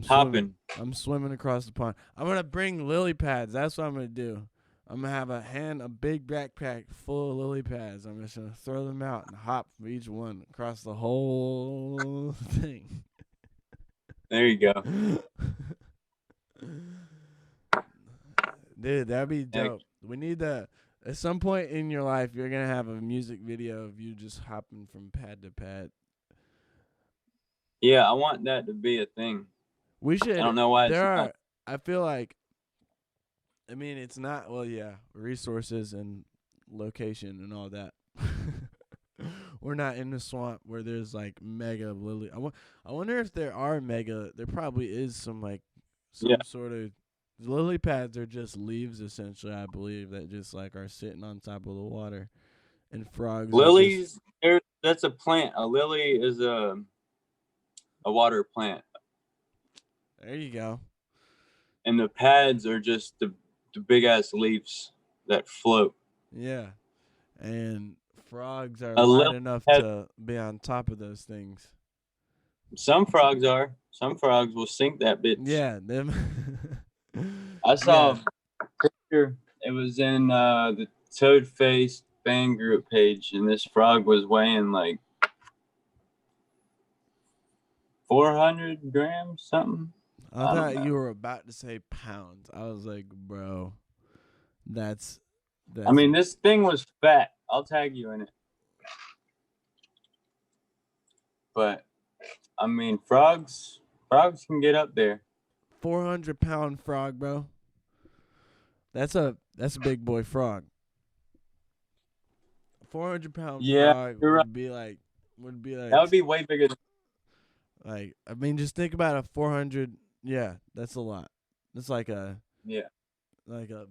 Hopping. I'm swimming across the pond. I'm gonna bring lily pads. That's what I'm gonna do. I'm gonna have a big backpack full of lily pads. I'm just gonna throw them out and hop for each one across the whole thing. There you go. Dude, that'd be dope. We need that. At some point in your life, you're gonna have a music video of you just hopping from pad to pad. Yeah, I want that to be a thing. We should. I don't know why it's not. I feel like. I mean, it's not. Well, yeah, resources and location and all that. We're not in the swamp where there's like mega lily. I wonder if there are mega. There probably is some sort of lily pads are just leaves essentially. I believe that just like are sitting on top of the water, and frogs. Lilies. That's a plant. A lily is a water plant. There you go. And the pads are just the big ass leaves that float. Yeah, and frogs are light enough to be on top of those things. Some frogs are. Some frogs will sink that bitch. Yeah, them. I saw a picture. It was in the Toad-Faced fan group page, and this frog was weighing like 400 grams, something. I thought you were about to say pounds. I was like, bro, that's. I mean, this thing was fat. I'll tag you in it. But I mean, frogs can get up there. 400-pound frog, bro. That's a big boy frog. 400-pound frog would be like. That would be way bigger than. Like, I mean, just think about a 400. Yeah, that's a lot. It's like a. Yeah. Like a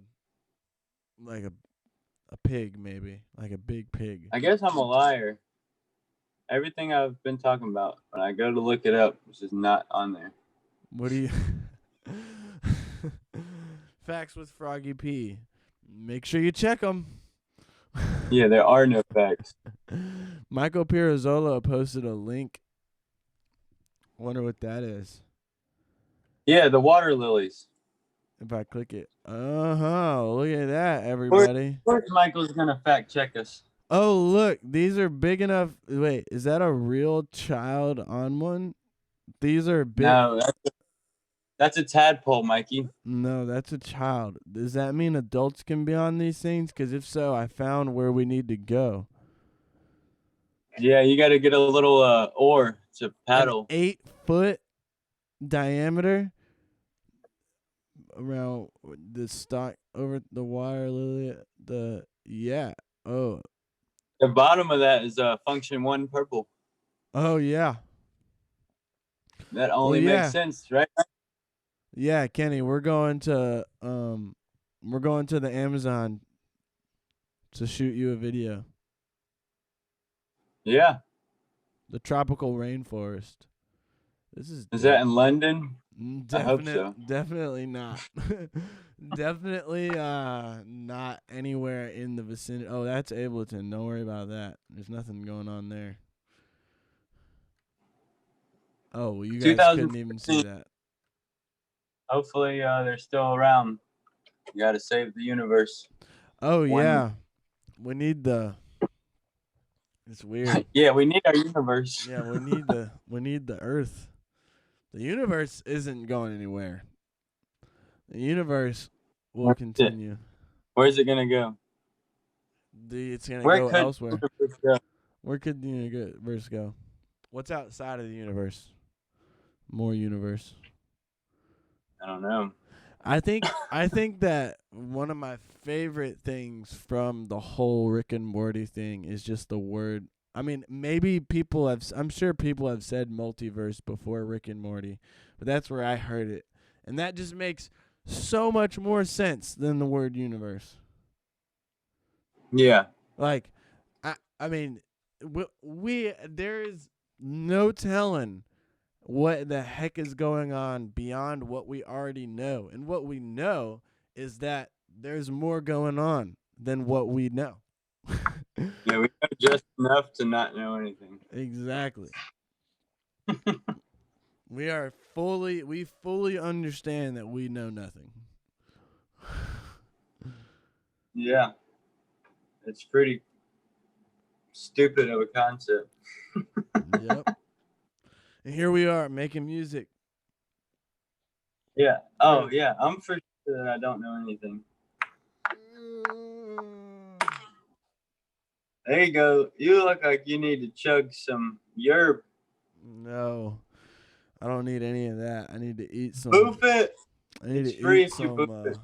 pig, maybe. Like a big pig. I guess I'm a liar. Everything I've been talking about, when I go to look it up, it's just not on there. What do you... Facts with Froggy P. Make sure you check them. Yeah, there are no facts. Michael Pirozzolo posted a link. Wonder what that is. Yeah, the water lilies. If I click it. Look at that, everybody. Of course Michael's going to fact check us. Oh, look. These are big enough. Wait, is that a real child on one? These are big. No, that's a tadpole, Mikey. No, that's a child. Does that mean adults can be on these things? Because if so, I found where we need to go. Yeah, you got to get a little oar to paddle. An 8-foot diameter around the stock over the water lily. The bottom of that is function 1 purple. Oh yeah. That only makes sense, right? Yeah, Kenny, we're going to the Amazon to shoot you a video. Yeah. The tropical rainforest. This is Is that dope. in London? I hope so. Definitely not. Definitely not anywhere in the vicinity. Oh, that's Ableton. Don't worry about that. There's nothing going on there. Oh, well, you guys couldn't even see 2015. that. Hopefully, they're still around. You got to save the universe. Oh One. yeah. We need the It's weird. Yeah, we need our universe. Yeah, we need the earth. The universe isn't going anywhere. The universe will Where's it? continue. Where's it gonna go? It's gonna Where go could the elsewhere. universe go? Where could the universe go? What's outside of the universe? More universe. I don't know. I think that one of my favorite things from the whole Rick and Morty thing is just the word. I mean, maybe I'm sure people have said multiverse before Rick and Morty, but that's where I heard it. And that just makes so much more sense than the word universe. Yeah. Like, I mean, there is no telling what the heck is going on beyond what we already know. And what we know is that there's more going on than what we know. Yeah, we know just enough to not know anything. Exactly. We fully understand that we know nothing. Yeah. It's pretty stupid of a concept. Yep. And here we are making music. Yeah. Oh, yeah. I'm for sure that I don't know anything. There you go. You look like you need to chug some yerb. No, I don't need any of that. I need to eat some. Boof it. I need It's to free eat if you boof it.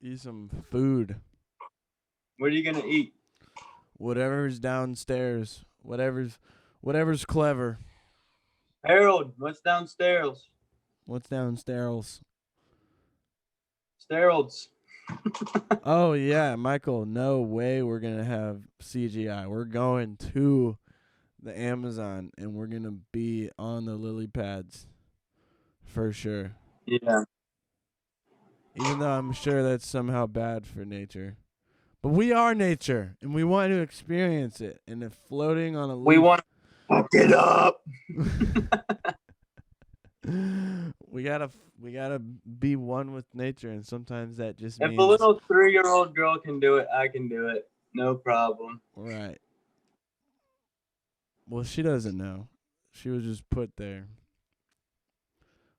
eat some food. What are you gonna eat? Whatever's downstairs. Whatever's clever. Harold, what's downstairs? What's downstairs? Steroids. Oh yeah, Michael. No way we're gonna have CGI. We're going to the Amazon and we're gonna be on the lily pads for sure. Yeah. Even though I'm sure that's somehow bad for nature. But we are nature and we want to experience it. And if floating on a leaf, We want to fuck it up. we gotta be one with nature, and sometimes that just If means a little 3-year-old girl can do it, I can do it. No problem. right. Well, she doesn't know. She was just put there.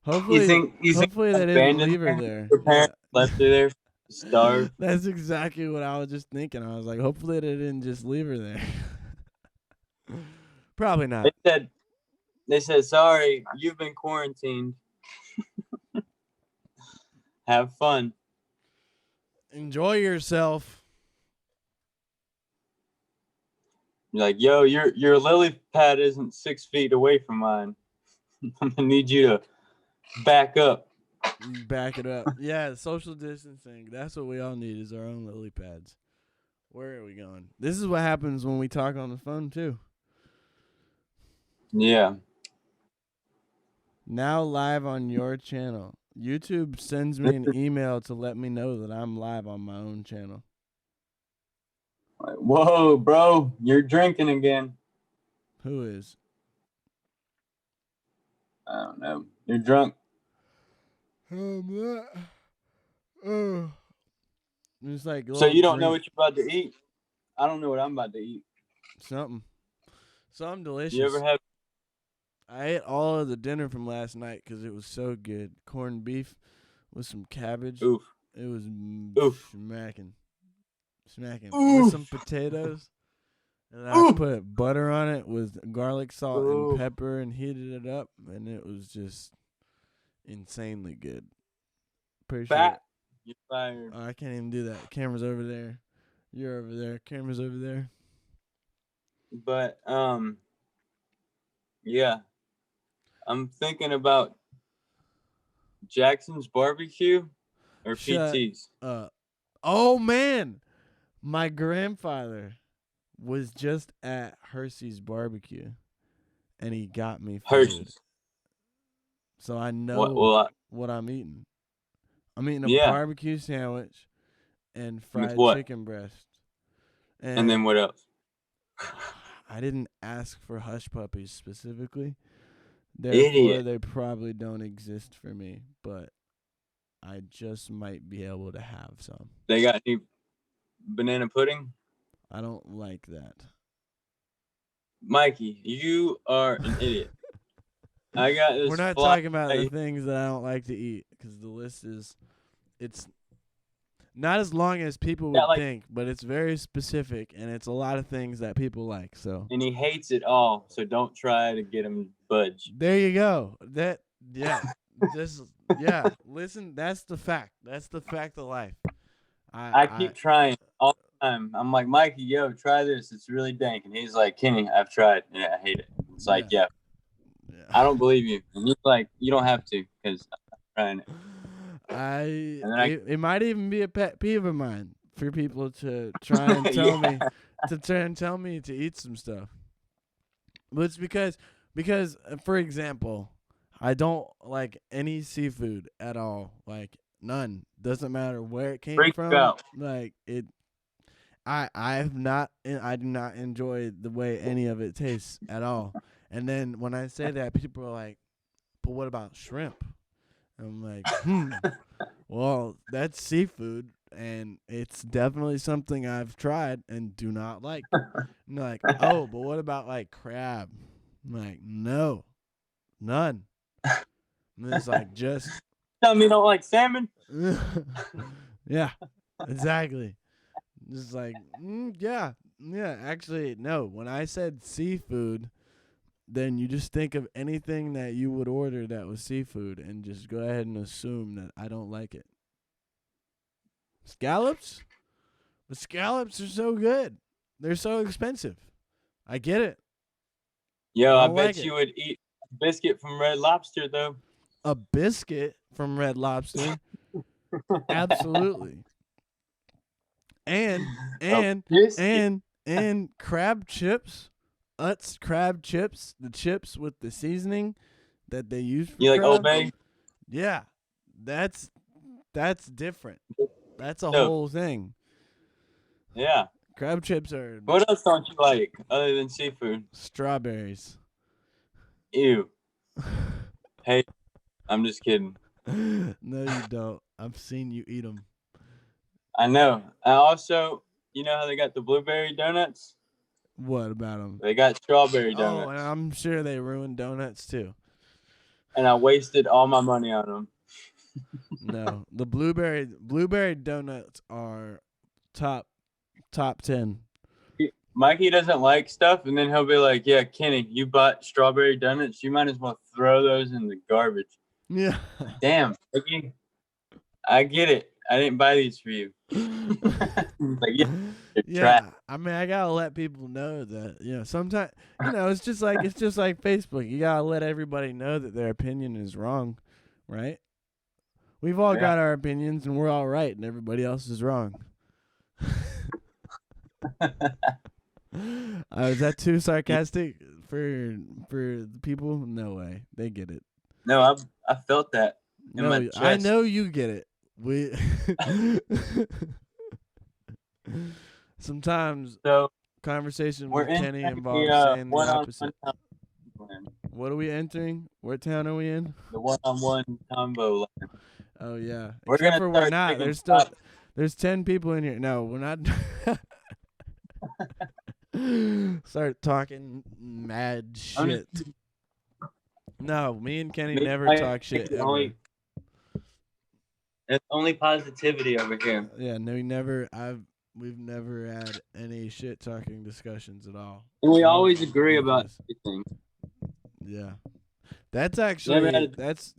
Hopefully, You think hopefully they didn't leave her there. Your parents left her there to starve? That's exactly what I was just thinking. I was like, hopefully they didn't just leave her there. Probably not. They said, sorry, you've been quarantined. Have fun. Enjoy yourself. You're like, yo, your lily pad isn't 6 feet away from mine. I'm gonna need you to back up. Back it up. Yeah, social distancing. That's what we all need is our own lily pads. Where are we going? This is what happens when we talk on the phone too. Yeah. Now live on your channel. YouTube sends me an email to let me know that I'm live on my own channel. Like, whoa, bro, you're drinking again. Who is? I don't know. You're drunk. I'm not. It's like So you don't drink. know what you're about to eat? I don't know what I'm about to eat. Something delicious. You ever have? I ate all of the dinner from last night because it was so good. Corned beef with some cabbage. Oof. It was smacking. Oof. With some potatoes. And I put butter on it with garlic, salt, and pepper and heated it up. And it was just insanely good. Pretty Fat. sure. You're fired. I can't even do that. Camera's over there. You're over there. Camera's over there. But, yeah. I'm thinking about Jackson's Barbecue or PT's. Oh, man. My grandfather was just at Hershey's barbecue, and he got me food, Hershey's. so I What? know Well, what I'm eating. I'm eating a yeah. barbecue sandwich and With fried what? chicken breast, And then and what else? I didn't ask for hush puppies specifically. Therefore, Idiot. they probably don't exist for me, but I just might be able to have some. They got any banana pudding? I don't like that. Mikey, you are an idiot. I got We're this not fly. talking about the things that I don't like to eat because the list is, it's not as long as people would think, but it's very specific and it's a lot of things that people like. So, and he hates it all. So don't try to get him to budge. there you go. Listen, that's the fact. That's the fact of life. I keep trying all the time. I'm like, Mikey, yo, try this. It's really dank. And he's like, Kenny, I've tried and I hate it. It's like, yeah. I don't believe you. And he's like, you don't have to because I'm trying it. It might even be a pet peeve of mine for people to try and tell me to eat some stuff. But it's because for example, I don't like any seafood at all. Like none. Doesn't matter where it came from. Out. Like it I do not enjoy the way any of it tastes at all. And then when I say that, people are like, "But what about shrimp?" I'm like, well, that's seafood, and it's definitely something I've tried and do not like. And they're like, oh, but what about like crab? I'm like, no, none. And it's like, just tell me you don't like salmon? yeah, exactly. Just like, yeah, actually, no. When I said seafood, then you just think of anything that you would order that was seafood and just go ahead and assume that I don't like it. Scallops? The scallops are so good. They're so expensive. I get it. Yo, I bet you would eat a biscuit from Red Lobster, though. A biscuit from Red Lobster? Absolutely. And crab chips. Utz crab chips, the chips with the seasoning that they use for you like crab. Old Bay? Yeah, that's different. That's a whole thing. Yeah, crab chips are. What else don't you like other than seafood? Strawberries. Ew. Hey, I'm just kidding. No, you don't. I've seen you eat them. I know. I also, you know how they got the blueberry donuts? What about them? They got strawberry donuts. Oh, and I'm sure they ruined donuts too. And I wasted all my money on them. No, the blueberry donuts are top 10. Mikey doesn't like stuff, and then he'll be like, "Yeah, Kenny, you bought strawberry donuts. You might as well throw those in the garbage." Yeah. Damn, Mikey, I get it. I didn't buy these for you. Like, yeah. I mean, I gotta let people know that sometimes it's just like Facebook. You gotta let everybody know that their opinion is wrong, right? We've all got our opinions, and we're all right, and everybody else is wrong. Is that too sarcastic for the people? No way, they get it. No, I felt that. In my chest. I know you get it. Sometimes conversation with Kenny involves saying the opposite. What are we entering? What town are we in? The one-on-one combo line. Oh yeah. Except for we're not. There's 10 people in here. No, we're not. Start talking mad shit. No, me and Kenny never talk shit ever. It's only positivity over here. Yeah, no, we've never had any shit talking discussions at all. And we always agree about everything. Yeah. That's actually that's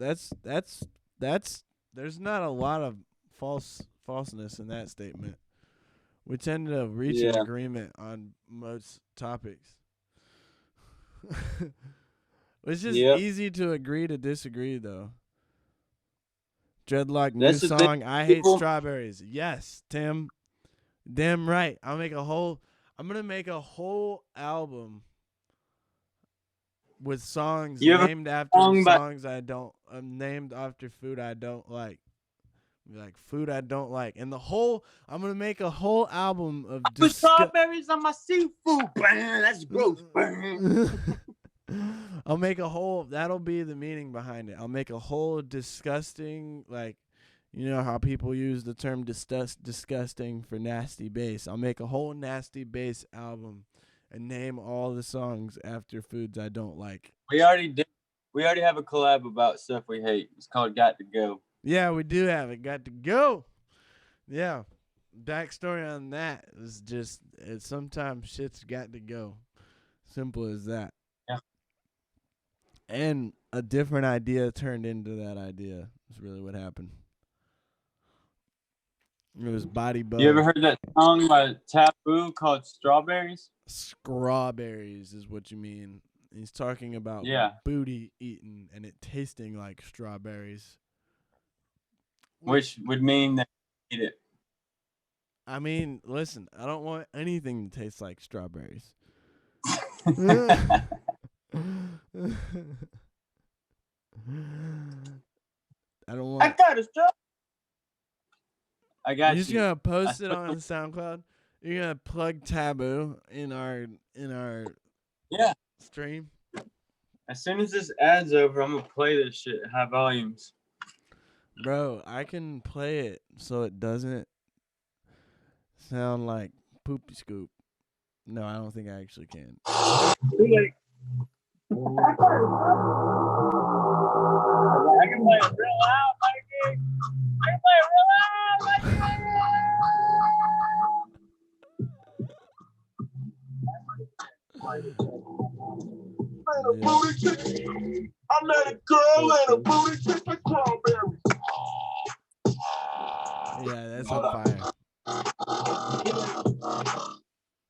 there's not a lot of falseness in that statement. We tend to reach an agreement on most topics. It's just easy to agree to disagree, though. Dreadlock new song. I hate strawberries. Yes, Tim. Damn right. I'll make a whole I'm gonna make a whole album with songs You have a named after song by songs I don't, named after food I don't like. Like food I don't like, and I'm gonna make a whole album of put strawberries on my seafood. Bam, that's gross. Bam. I'll make a whole. That'll be the meaning behind it. I'll make a whole disgusting, like, you know how people use the term disgusting for nasty bass. I'll make a whole nasty bass album, and name all the songs after foods I don't like. We already did. We already have a collab about stuff we hate. It's called "Got to Go." Yeah, we do have it. Got to go. Yeah. Backstory on that is just sometimes shit's got to go. Simple as that. Yeah. And a different idea turned into that idea. Is really what happened. It was body bow. You ever heard that song by Taboo called "Strawberries"? Strawberries is what you mean. He's talking about booty eating and it tasting like strawberries. Which would mean that you eat it. I mean, listen, I don't want anything to taste like strawberries. I don't want. I got a straw. I got you. You're just gonna post it on SoundCloud. You're gonna plug Taboo in our stream. As soon as this ad's over, I'm gonna play this shit at high volumes. Bro, I can play it so it doesn't sound like poopy scoop. No, I don't think I actually can. I can play it real loud, Mikey. I can play it real loud, Mikey. I met a girl and a booty just like strawberries. Yeah, that's on fire.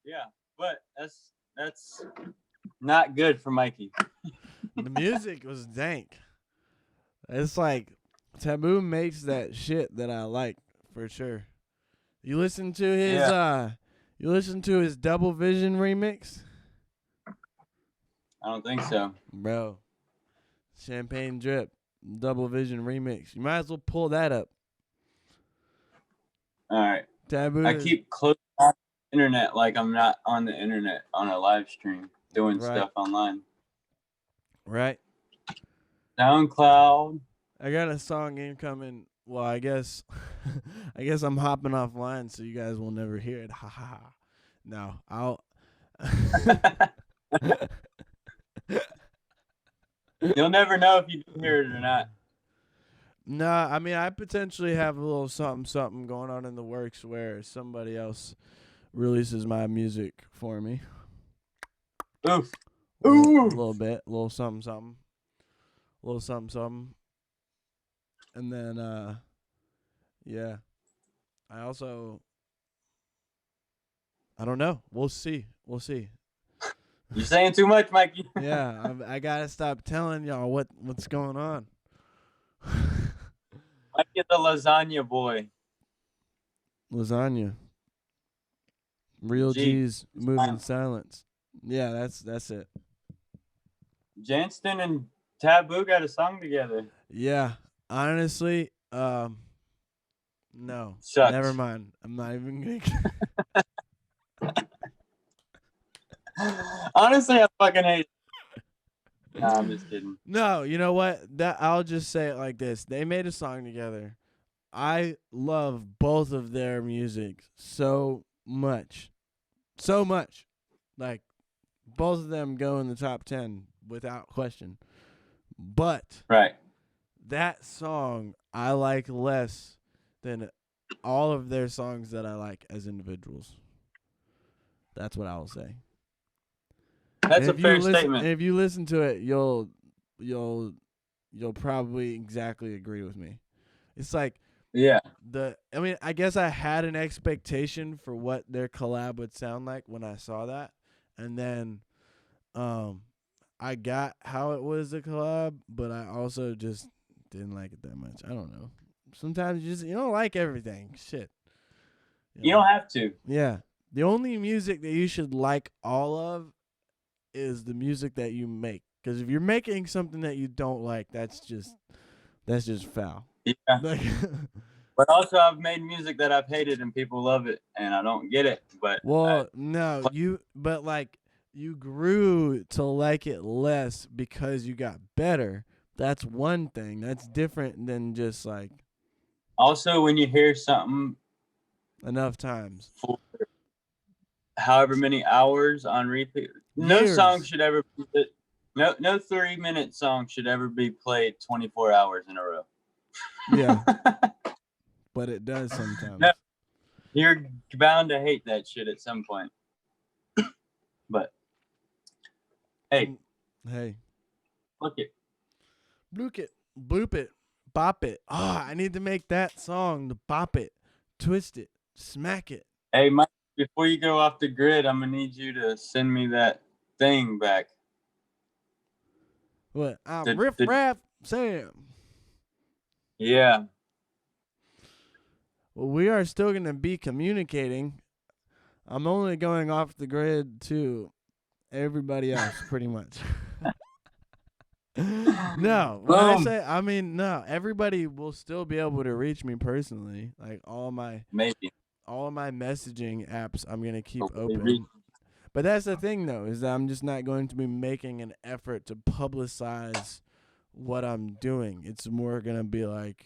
Yeah, but that's not good for Mikey. The music was dank. It's like Taboo makes that shit that I like for sure. You listen to his Double Vision remix? I don't think so. Bro. Champagne Drip Double Vision remix. You might as well pull that up. All right. Taboo. I keep close on the internet like I'm not on the internet on a live stream doing stuff online. Right. SoundCloud. I got a song incoming. Well, I guess I'm hopping offline so you guys will never hear it. Ha ha ha. No, I'll You'll never know if you can hear it or not. Nah, I mean I potentially have a little something going on in the works where somebody else releases my music for me. Oof. A little bit, a little something. And then yeah. I don't know. We'll see. You're saying too much, Mikey. Yeah, I gotta stop telling y'all what's going on. Mikey the lasagna boy. Lasagna. Real G's moving silence. Yeah, that's it. Janston and Taboo got a song together. Yeah, honestly, no. Sucks. Never mind. I'm not even gonna. Honestly, I fucking hate it. No, I'm just kidding. No, you know what? I'll just say it like this. They made a song together. I love both of their music so much. So much. Like, both of them go in the top 10 without question. But that song I like less than all of their songs that I like as individuals. That's what I will say. That's a fair statement. And if you listen to it, you'll probably exactly agree with me. It's like I guess I had an expectation for what their collab would sound like when I saw that, and then I got how it was a collab, but I also just didn't like it that much. I don't know. Sometimes you don't like everything. Shit. You don't have to. Yeah. The only music that you should like all of is the music that you make. Because if you're making something that you don't like, that's just foul. Yeah. Like, But also, I've made music that I've hated and people love it, and I don't get it. But well, no, but like you grew to like it less because you got better. That's one thing. That's different than just like also, when you hear something enough times. for however many hours on repeat, no Years. song should ever be, no 3-minute song should ever be played 24 hours in a row. Yeah. But it does sometimes. No, you're bound to hate that shit at some point. But hey, look it. Bloop it, bloop it, bop it. I need to make that song, the bop it, twist it, smack it. Hey, Mike, before you go off the grid, I'm gonna need you to send me that thing back. What? I'm Riff Raff Sam. Yeah. Well, we are still going to be communicating. I'm only going off the grid to everybody else, pretty much. No, when I say, I mean, no, everybody will still be able to reach me personally. Like all my messaging apps, I'm going to keep open. But that's the thing, though, is that I'm just not going to be making an effort to publicize what I'm doing. It's more going to be like,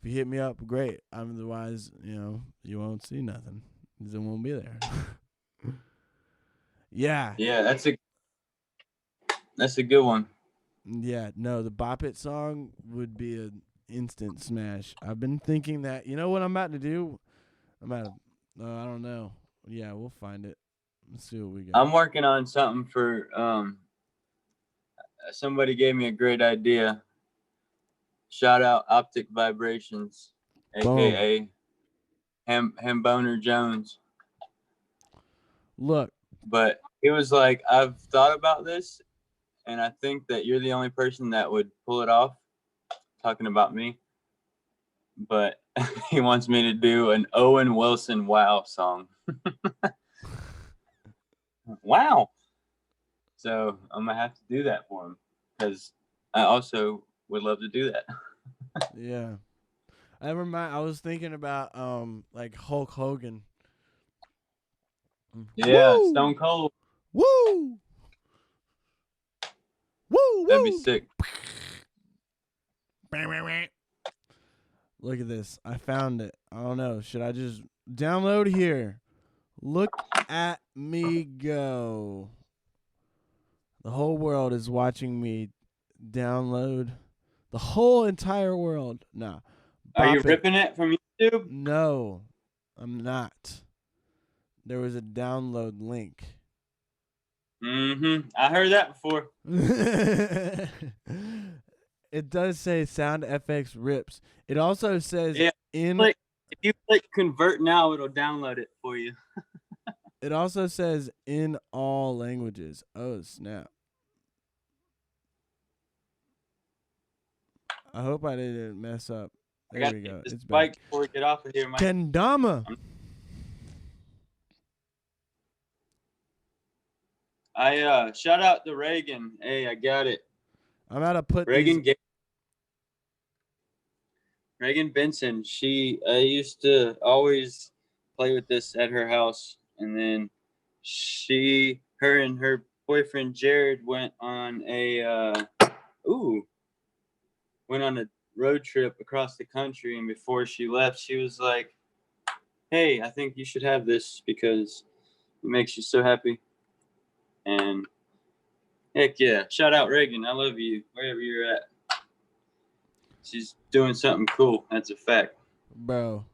if you hit me up, great. Otherwise, you won't see nothing. It won't be there. Yeah. Yeah, that's a good one. Yeah, no, the Bop It song would be an instant smash. I've been thinking that. You know what I'm about to do? I don't know. Yeah, we'll find it. Let's see what we got. I'm working on something for somebody gave me a great idea. Shout out Optic Vibrations, aka Hamboner Jones. Look. But it was like, I've thought about this, and I think that you're the only person that would pull it off, talking about me. But he wants me to do an Owen Wilson wow song. Wow. So I'm going to have to do that for him, because I also would love to do that. Yeah. I was thinking about like Hulk Hogan. Yeah, Woo! Stone Cold. Woo! Woo! That'd be sick. Look at this. I found it. I don't know. Should I just download here? Look at me go. The whole world is watching me download. The whole entire world. Nah. Are you ripping it from YouTube? No, I'm not. There was a download link. Mm-hmm. I heard that before. It does say Sound FX rips. It also says if you click convert now, it'll download it for you. It also says in all languages. Oh, snap. I hope I didn't mess up. There we go. It's back. Before we get off of here, Mike. Kendama. I shout out to Reagan. Hey, I got it. I'm about to put Reagan Benson. I used to always play with this at her house, and then her and her boyfriend Jared went on a road trip across the country, and before she left, she was like, "Hey, I think you should have this because it makes you so happy." And heck yeah, shout out Reagan. I love you wherever you're at. She's doing something cool. That's a fact. Bro,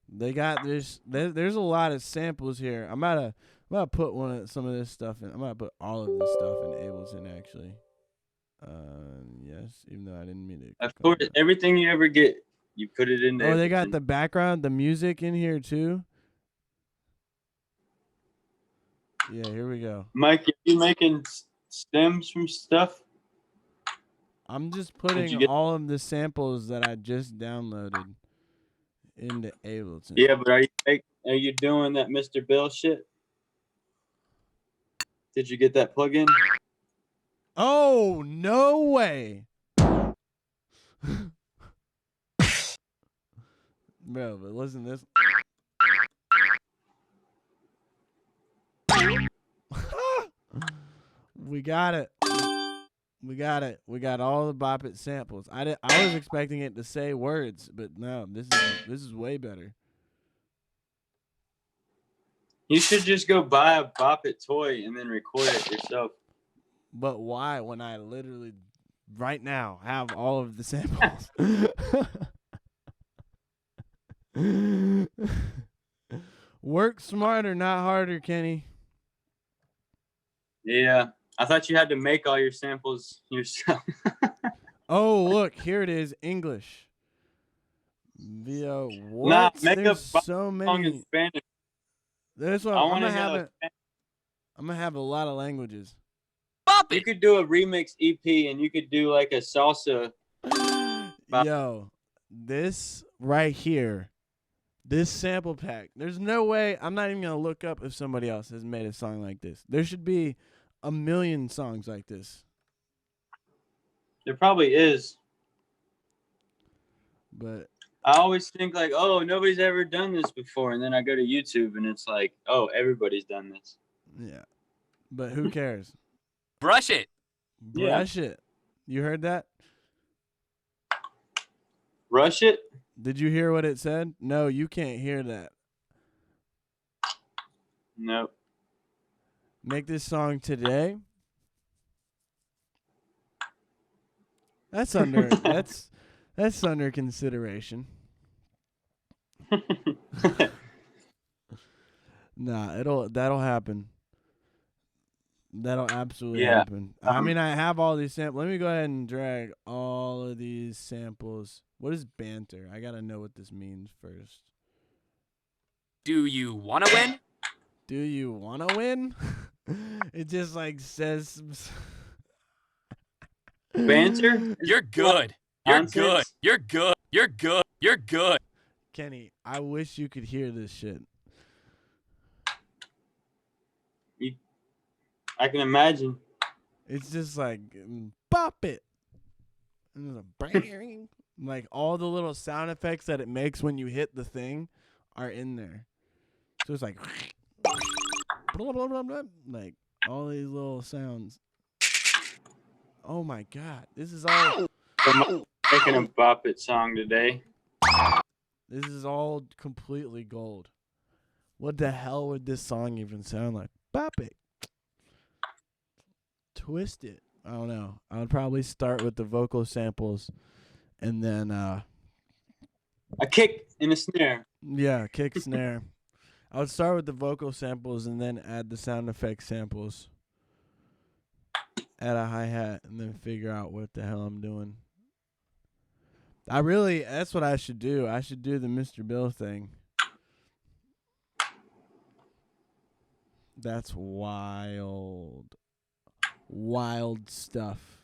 they got this. There's a lot of samples here. I'm about to put some of this stuff in. I'm about to put all of this stuff in Ableton, actually. Yes, even though I didn't mean to. Of course, everything you ever get, you put it in there. Oh, they got the background, the music in here too. Yeah, here we go. Mike, are you making stems from stuff? I'm just putting all of the samples that I just downloaded into Ableton. Yeah, but are you Are you doing that Mr. Bill shit? Did you get that plug-in? Oh, no way. Bro, but listen to this. We got it. We got it. We got all the Bop It samples. I was expecting it to say words, but no, this is way better. You should just go buy a Bop It toy and then record it yourself. But why when I literally right now have all of the samples? Work smarter, not harder, Kenny. Yeah. I thought you had to make all your samples yourself. Oh, look, here it is, English. Via what? Nah, make There's a so song many. in Spanish. There's one. I I'm want gonna to have know. it. I'm gonna have a lot of languages. You could do a remix EP and you could do like a salsa. Yo, this right here, this sample pack. There's no way. I'm not even gonna look up if somebody else has made a song like this. There should be a million songs like this. There probably is. But I always think like, oh, nobody's ever done this before. And then I go to YouTube and it's like, oh, everybody's done this. yeah. But who cares? Brush it. Brush it. You heard that? Rush it? Did you hear what it said? No, you can't hear that. Nope. Make this song today. That's under that's under consideration. Nah, that'll happen. That'll absolutely happen. I mean, I have all these samples. Let me go ahead and drag all of these samples. What is banter? I gotta know what this means first. Do you want to win? Do you want to win? It just like says. Banter? You're good. You're Nonsense? good. You're good. You're good. You're good. Kenny, I wish you could hear this shit. I can imagine. It's just like bop it. And there's a bang. Like all the little sound effects that it makes when you hit the thing are in there. So it's like blah, blah, blah, blah, like all these little sounds. Oh my god. This is all I'm making a Bop It song today. this is all completely gold. What the hell would this song even sound like? Bop it. Twist it. I don't know. I would probably start with the vocal samples and then A kick and a snare. yeah, kick snare. I would start with the vocal samples and then add the sound effect samples. Add a hi-hat and then figure out what the hell I'm doing. That's what I should do. I should do the Mr. Bill thing. That's wild. Wild stuff.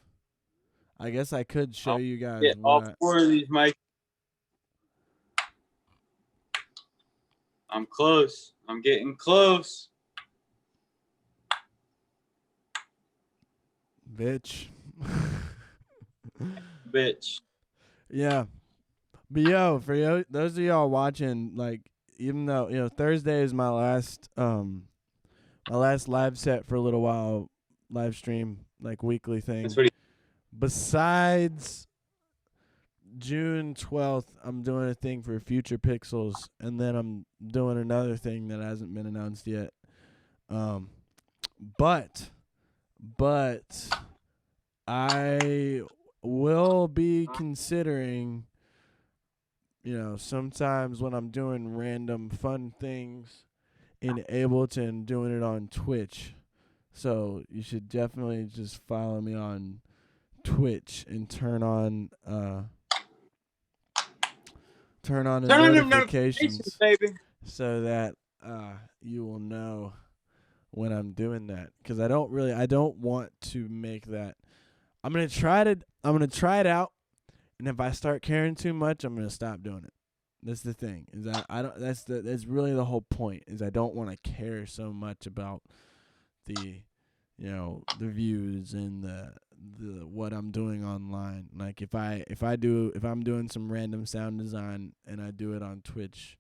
I guess I could show you guys Get all what. 4 of these mics. I'm close. I'm getting close. Bitch. Bitch. Yeah. But yo, for yo, those of y'all watching, like, even though, Thursday is my last live set for a little while, live stream, like weekly thing. That's what Besides June 12th, I'm doing a thing for Future Pixels, and then I'm doing another thing that hasn't been announced yet. But I will be considering, sometimes when I'm doing random fun things in Ableton, doing it on Twitch. So you should definitely just follow me on Twitch and turn on the notifications, baby. so that you will know when I'm doing that. Because I don't want to make that. I'm gonna try it out, and if I start caring too much, I'm gonna stop doing it. That's the thing. Is that I don't. That's really the whole point. Is I don't want to care so much about the, the views and the what I'm doing online. Like if I'm doing some random sound design and I do it on Twitch,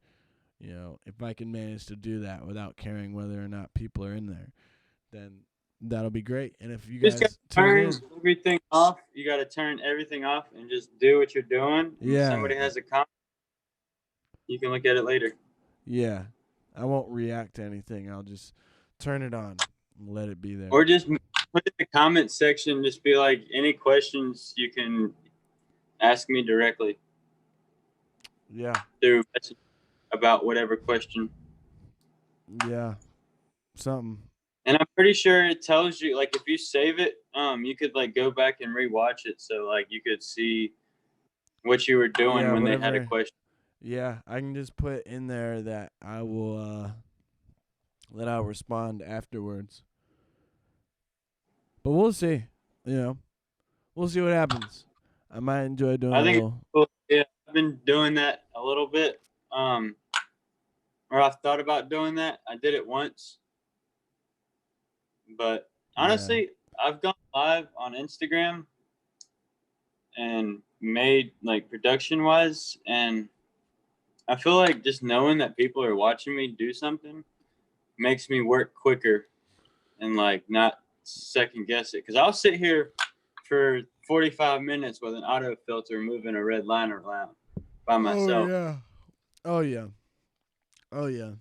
if I can manage to do that without caring whether or not people are in there, then that'll be great. And if you Just guys gotta tune in, turn everything off. You got to turn everything off and just do what you're doing. And if Yeah. somebody has a comment, you can look at it later. yeah, I won't react to anything. I'll just turn it on and let it be there. Or just put in the comment section, just be like, any questions you can ask me directly Yeah, through message about whatever question. yeah, something. And I'm pretty sure it tells you, like, if you save it, you could like go back and rewatch it, so like you could see what you were doing Yeah, when they had a whatever. question. Yeah, I can just put in there that I'll respond afterwards. But we'll see. We'll see what happens. I might enjoy doing I a think little. it's cool. Yeah, I've been doing that a little bit. Or I've thought about doing that. I did it once. But honestly, I've gone live on Instagram and made like production wise, and I feel like just knowing that people are watching me do something makes me work quicker and like not second guess it. Because I'll sit here for 45 minutes with an auto filter moving a red line around by myself Oh yeah. Oh yeah.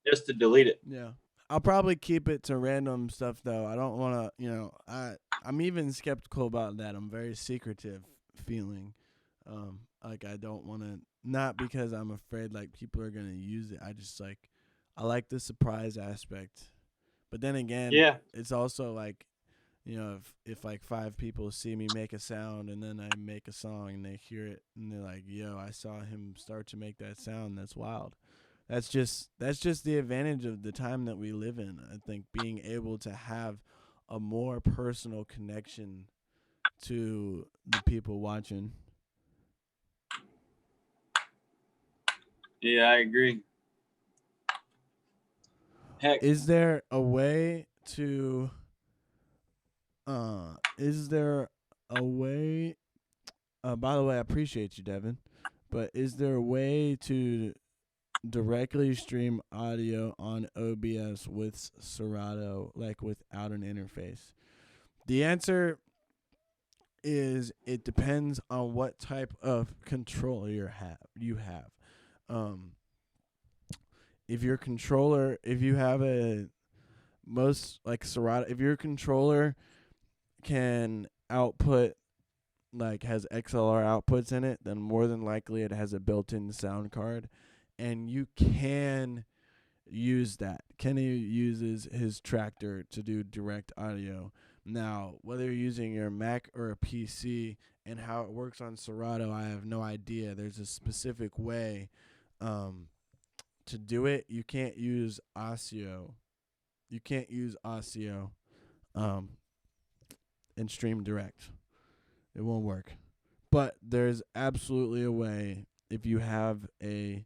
just to delete it. Yeah. I'll probably keep it to random stuff though. I don't want to, I'm even skeptical about that. I'm very secretive feeling. Like I don't want to, not because I'm afraid like people are going to use it. I like the surprise aspect. But then again, Yeah. it's also like, if like 5 people see me make a sound and then I make a song and they hear it and they're like, yo, I saw him start to make that sound. That's wild. That's just the advantage of the time that we live in. I think being able to have a more personal connection to the people watching. Yeah, I agree. Heck, Is there a way to is there a way by the way, I appreciate you, Devin, but is there a way to directly stream audio on OBS with Serato, like without an interface? The answer is it depends on what type of controller you have. If you have a most like Serato, if your controller can output like has XLR outputs in it, then more than likely it has a built-in sound card, and you can use that. Kenny uses his tractor to do direct audio. Now, whether you're using your Mac or a PC and how it works on Serato, I have no idea. There's a specific way to do it. You can't use Osseo. You can't use Osseo and stream direct. It won't work. But there's absolutely a way if you have a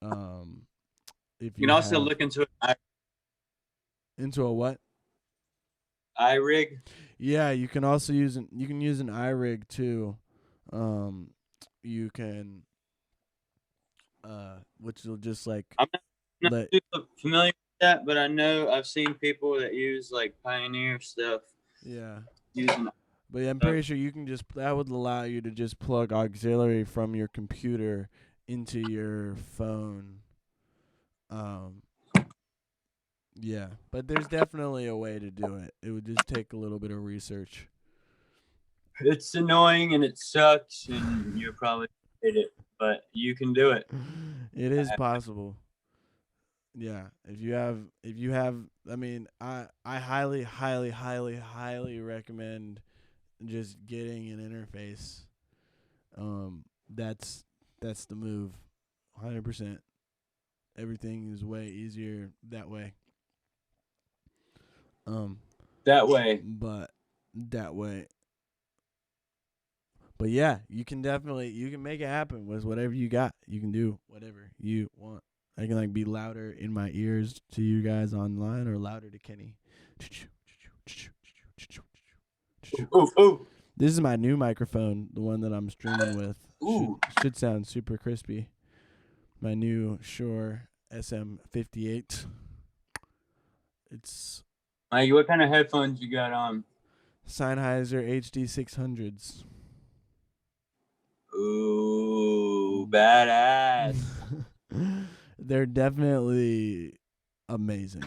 if you you can also have look into an into a what? iRig. Yeah, you can also use an iRig too. You can which will just like I'm not let too familiar with that, but I know I've seen people that use like Pioneer stuff yeah. using. But yeah, I'm pretty sure you can just that would allow you to just plug auxiliary from your computer into your phone. Yeah, but there's definitely a way to do it. It would just take a little bit of research. It's annoying and it sucks, and you probably hate it, but you can do it. It is possible. Yeah, if you have, I mean, I highly recommend just getting an interface. That's the move, 100%. Everything is way easier that way. That way. But that way. But yeah, you can make it happen with whatever you got. You can do whatever you want. I can like be louder in my ears to you guys online or louder to Kenny. Ooh. This is my new microphone, the one that I'm streaming with. Ooh. Should sound super crispy. My new Shure SM58. It's Mikey, what kind of headphones you got on? Sennheiser HD 600s. Ooh, badass. They're definitely amazing.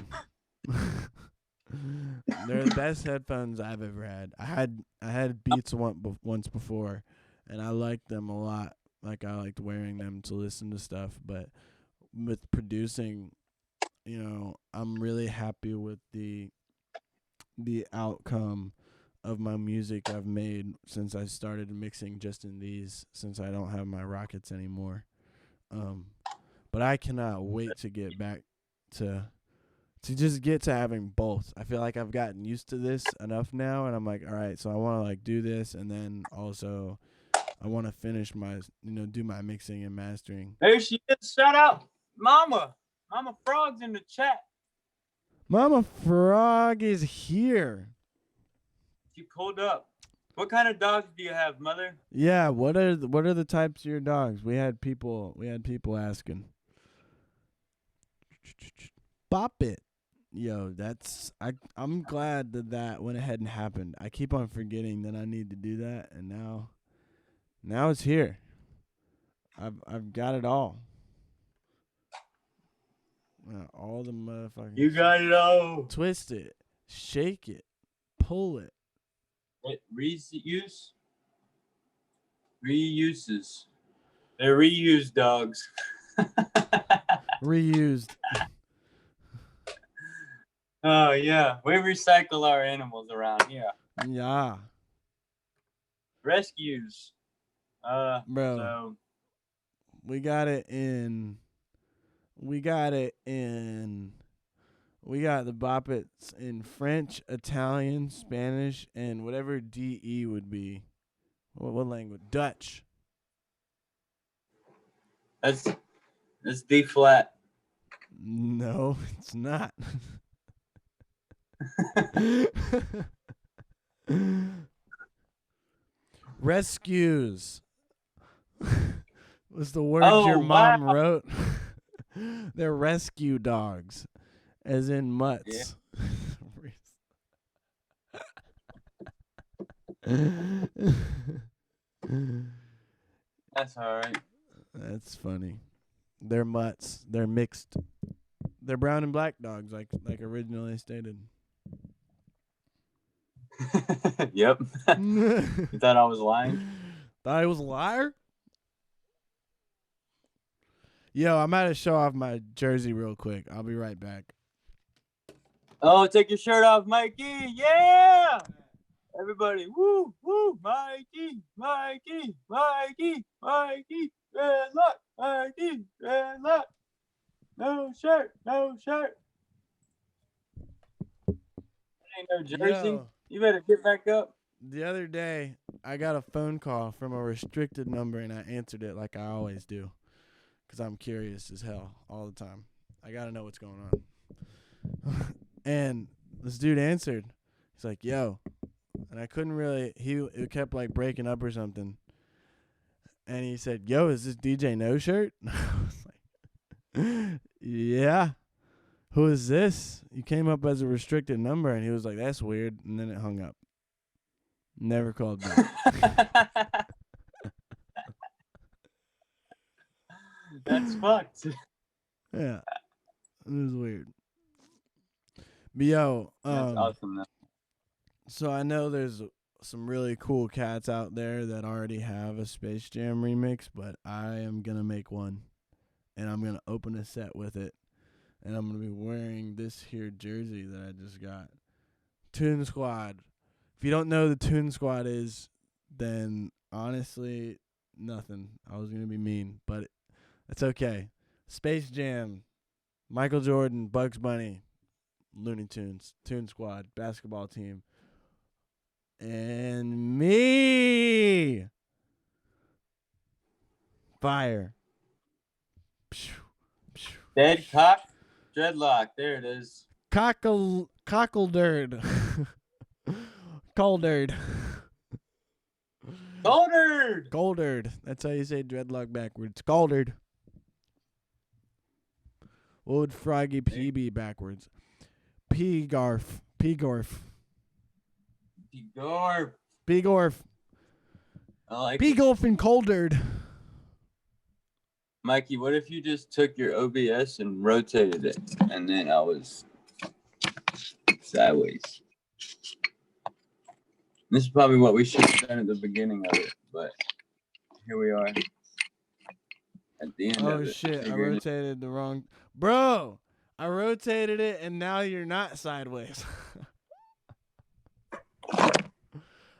They're the best headphones I've ever had. I had Beats once before, and I liked them a lot. Like I liked wearing them to listen to stuff, but with producing, I'm really happy with the outcome of my music I've made since I started mixing just in these, since I don't have my Rockets anymore. But I cannot wait to get back to just get to having both. I feel like I've gotten used to this enough now, and I'm like, all right, so I want to like do this, and then also I want to finish my, do my mixing and mastering. There she is. Shout out, Mama. Mama Frog's in the chat. Mama Frog is here. She pulled up. What kind of dogs do you have, Mother? Yeah, what are the types of your dogs? We had people asking. Bop it. Yo, I'm glad that went ahead and happened. I keep on forgetting that I need to do that, and now it's here. I've got it all. All the motherfuckers. You got it all. Twist it, shake it, pull it. Reuses. They're reused dogs. Reused. Oh yeah, we recycle our animals around here. Yeah. Rescues. Bro. So We got the boppets in French, Italian, Spanish, and whatever DE would be. What language? Dutch. that's D flat. No, it's not. Rescues was the word your mom wrote. They're rescue dogs, as in mutts. Yeah. That's all right. That's funny. They're mutts. They're mixed. They're brown and black dogs, like originally stated. Yep. You thought I was lying? Thought I was a liar? Yo, I'm about to show off my jersey real quick. I'll be right back. Oh, take your shirt off, Mikey. Yeah. Everybody, woo, woo, Mikey, Mikey, Mikey, Mikey, red light, Mikey, red light. No shirt, no shirt. Ain't no jersey. Yo, You better get back up. the other day, I got a phone call from a restricted number, and I answered it like I always do, because I'm curious as hell all the time. I got to know what's going on. And this dude answered. He's like, yo. And I couldn't really, it kept like breaking up or something. And he said, yo, is this DJ No Shirt? And I was like, yeah. Who is this? You came up as a restricted number. And he was like, that's weird. And then it hung up. Never called back. That's fucked. Yeah. It was weird. But yo, That's awesome. so I know there's some really cool cats out there that already have a Space Jam remix, but I am going to make one, and I'm going to open a set with it, and I'm going to be wearing this here jersey that I just got. Toon Squad. If you don't know who the Toon Squad is, then honestly, nothing. I was going to be mean, but it's okay. Space Jam, Michael Jordan, Bugs Bunny, Looney Tunes, Toon Squad, basketball team. And me. Fire. Dead cock, dreadlock. There it is. Cockled-dird. Colderd. Goldard. Golderd. That's how you say dreadlock backwards. Golderd. What would Froggy P be backwards? P-garf. P-gorf. Igor. P-gorf. I like it. P-golf and Colderd. Mikey, what if you just took your OBS and rotated it, and then I was sideways? This is probably what we should have done at the beginning of it, but here we are at the end of Oh, it. shit. I Figuring it- rotated the wrong... Bro, I rotated it, and now you're not sideways.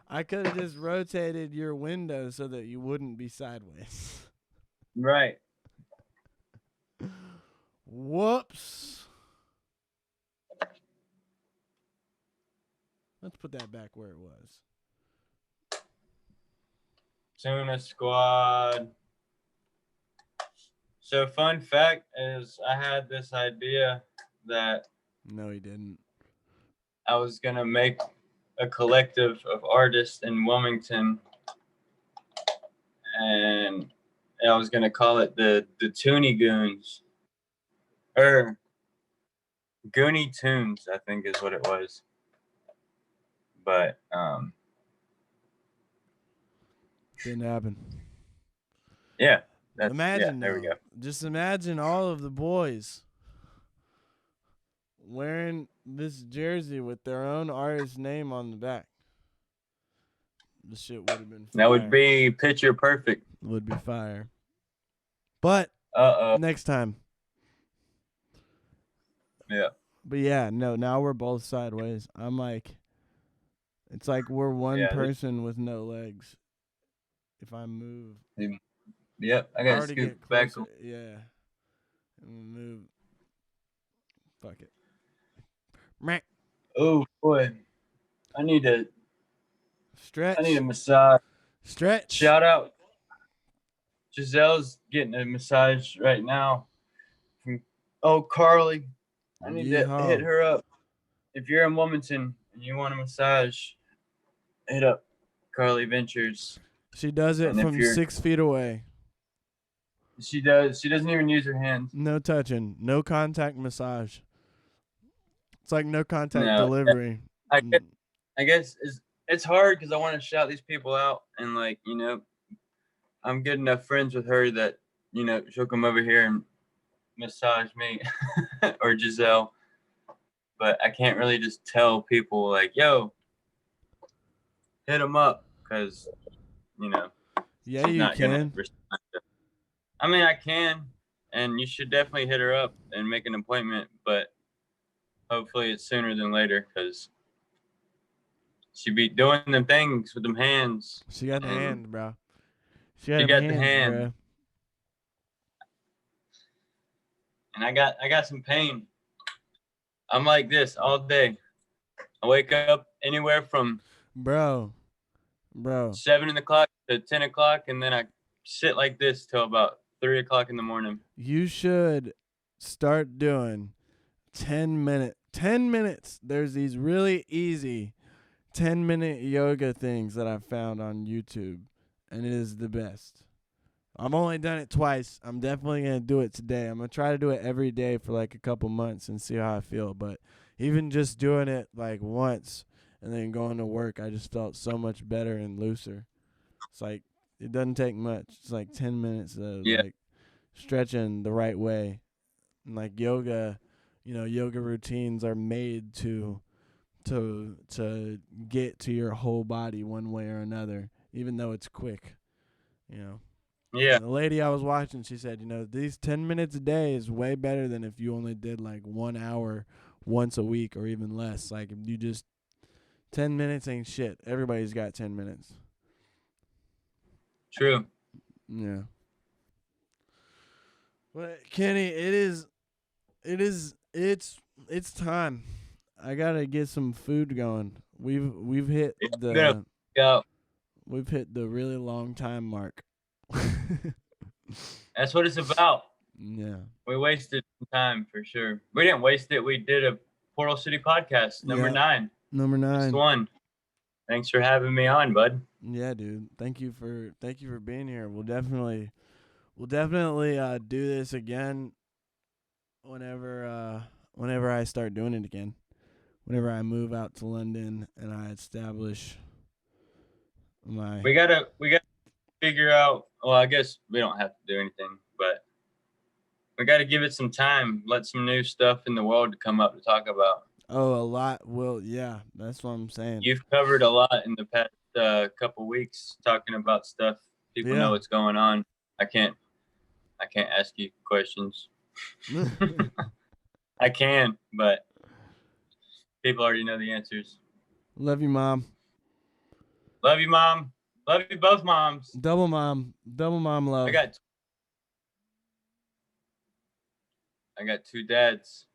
I could have just rotated your window so that you wouldn't be sideways. Right. Whoops. Let's put that back where it was. Tuna Squad. So, fun fact is, I had this idea that No, he didn't. I was going to make a collective of artists in Wilmington, and I was going to call it the Toonie Goons. Or Goonie Tunes, I think is what it was. But, Didn't happen. yeah. Imagine there we though. go. Just imagine all of the boys wearing this jersey with their own artist name on the back. The shit would have been fire. That would be picture perfect. Would be fire. But Uh-oh. next time. Yeah. But yeah, no, now we're both sideways. I'm like, it's like we're one person with no legs. If I move. Yep, I gotta scoot back. Yeah. And move. Fuck it. Meh. Oh boy, I need a Stretch. massage. Stretch. Shout out, Giselle's getting a massage right now from Carly. I need to Yeehaw. hit her up. If you're in Wilmington and you want a massage, hit up Carly Ventures. She does it And if from you're- 6 feet away. She does. She doesn't even use her hands. No touching. No contact massage. It's like no contact No, delivery. I guess it's hard because I want to shout these people out, and like, I'm good enough friends with her that she'll come over here and massage me or Giselle, but I can't really just tell people like, yo, hit them up, because Yeah, she's you not gonna can. respond. I mean, I can, and you should definitely hit her up and make an appointment, but hopefully it's sooner than later, because she be doing them things with them hands. She got the and hand, bro. She She them got the hands, hand. bro. And I got some pain. I'm like this all day. I wake up anywhere from Bro. 7 o'clock to 10 o'clock, and then I sit like this till about 3 o'clock in the morning. You should start doing 10 minutes. There's these really easy 10-minute yoga things that I've found on YouTube, and it is the best. I've only done it twice. I'm definitely going to do it today. I'm going to try to do it every day for like a couple months and see how I feel. But even just doing it like once and then going to work, I just felt so much better and looser. It's like, it doesn't take much. It's like 10 minutes of like stretching the right way. And like yoga, yoga routines are made to get to your whole body one way or another, even though it's quick, Yeah. The lady I was watching, she said, these 10 minutes a day is way better than if you only did like 1 hour once a week or even less. Like if you just 10 minutes ain't shit. Everybody's got 10 minutes. True. Yeah. But Kenny, it's time. I gotta get some food going. We've hit Yeah. we've hit the really long time mark. That's what it's about. Yeah. We wasted some time for sure. We didn't waste it. We did a Portal City podcast, number Yeah. 9. Number Just 9. one. Thanks for having me on, bud. Yeah, dude. Thank you for being here. We'll definitely do this again whenever I start doing it again. Whenever I move out to London and I establish my We gotta figure out. Well, I guess we don't have to do anything, but we gotta give it some time. Let some new stuff in the world to come up to talk about. a lot. Well, yeah, that's what I'm saying. You've covered a lot in the past couple weeks talking about stuff. People know what's going on. I can't ask you questions. I can, but people already know the answers. Love you, Mom. Love you, Mom. Love you both moms. Double mom love. I got 2 dads.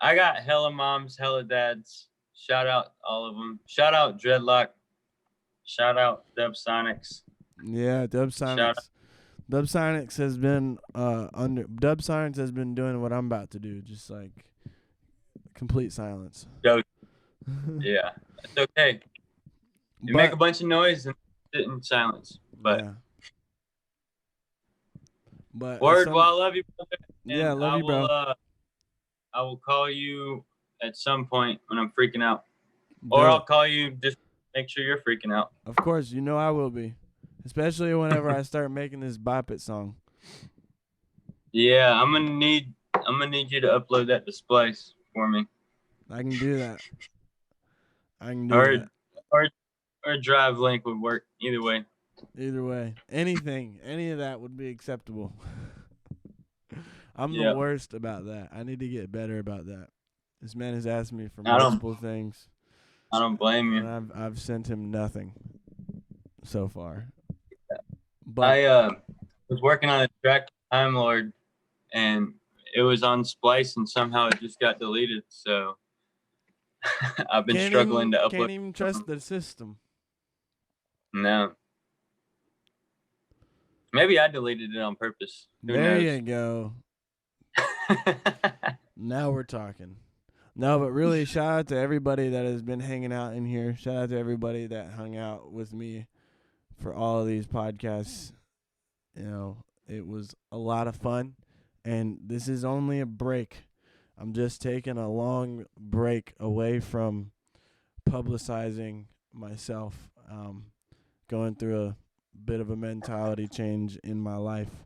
I got hella moms, hella dads. Shout out all of them. Shout out Dreadlock. Shout out Dubsonics. Yeah, Dubsonics. Dubsonics has been Dubsonics has been doing what I'm about to do, just like complete silence. Yeah, that's okay. You make a bunch of noise and sit in silence. But yeah. But word, well, I love you, brother. Yeah, love you, bro. I will call you at some point when I'm freaking out. Or I'll call you just make sure you're freaking out. Of course, you know I will be. Especially whenever I start making this Bop It song. Yeah, I'm gonna need you to upload that to Splice for me. I can do that. Or Drive Link would work either way. Either way. Any of that would be acceptable. I'm the worst about that. I need to get better about that. This man has asked me for multiple things. I don't blame you. And I've sent him nothing so far. But I was working on a track Time Lord, and it was on Splice, and somehow it just got deleted. So I've been struggling to upload. Can't even trust the system. No. Maybe I deleted it on purpose. Who there knows? You go. Now we're talking. No, but really, shout out to everybody that has been hanging out in here. Shout out to everybody that hung out with me for all of these podcasts. You know, it was a lot of fun, and this is only a break. I'm just taking a long break away from publicizing myself, going through a bit of a mentality change in my life.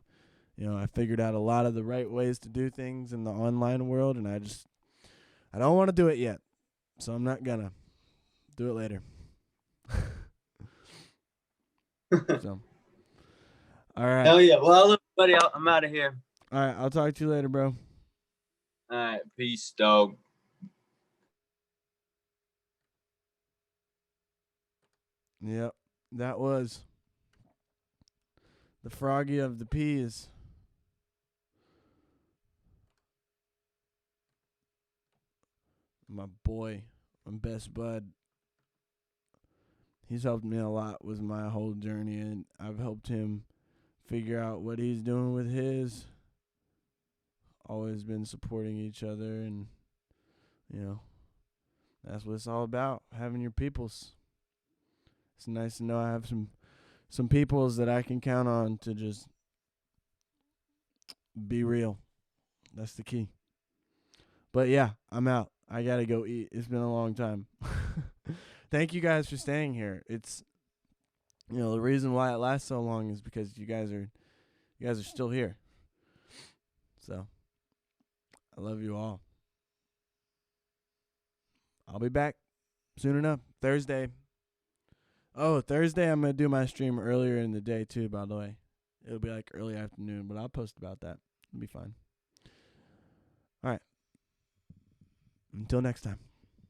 You know, I figured out a lot of the right ways to do things in the online world, and I don't want to do it yet, so I'm not gonna do it later. So, all right. Hell yeah. Well, I love everybody. I'm out of here. All right, I'll talk to you later, bro. All right, peace, dog. Yep, that was the Froggy of the Peas. My boy, my best bud. He's helped me a lot with my whole journey, and I've helped him figure out what he's doing with his. Always been supporting each other, and, you know, that's what it's all about, having your peoples. It's nice to know I have some peoples that I can count on to just be real. That's the key. But yeah, I'm out. I gotta go eat. It's been a long time. Thank you guys for staying here. It's, you know, the reason why it lasts so long is because you guys are still here. So I love you all. I'll be back soon enough. Thursday. Oh, Thursday I'm gonna do my stream earlier in the day too, by the way. It'll be like early afternoon, but I'll post about that. It'll be fine. All right. Until next time.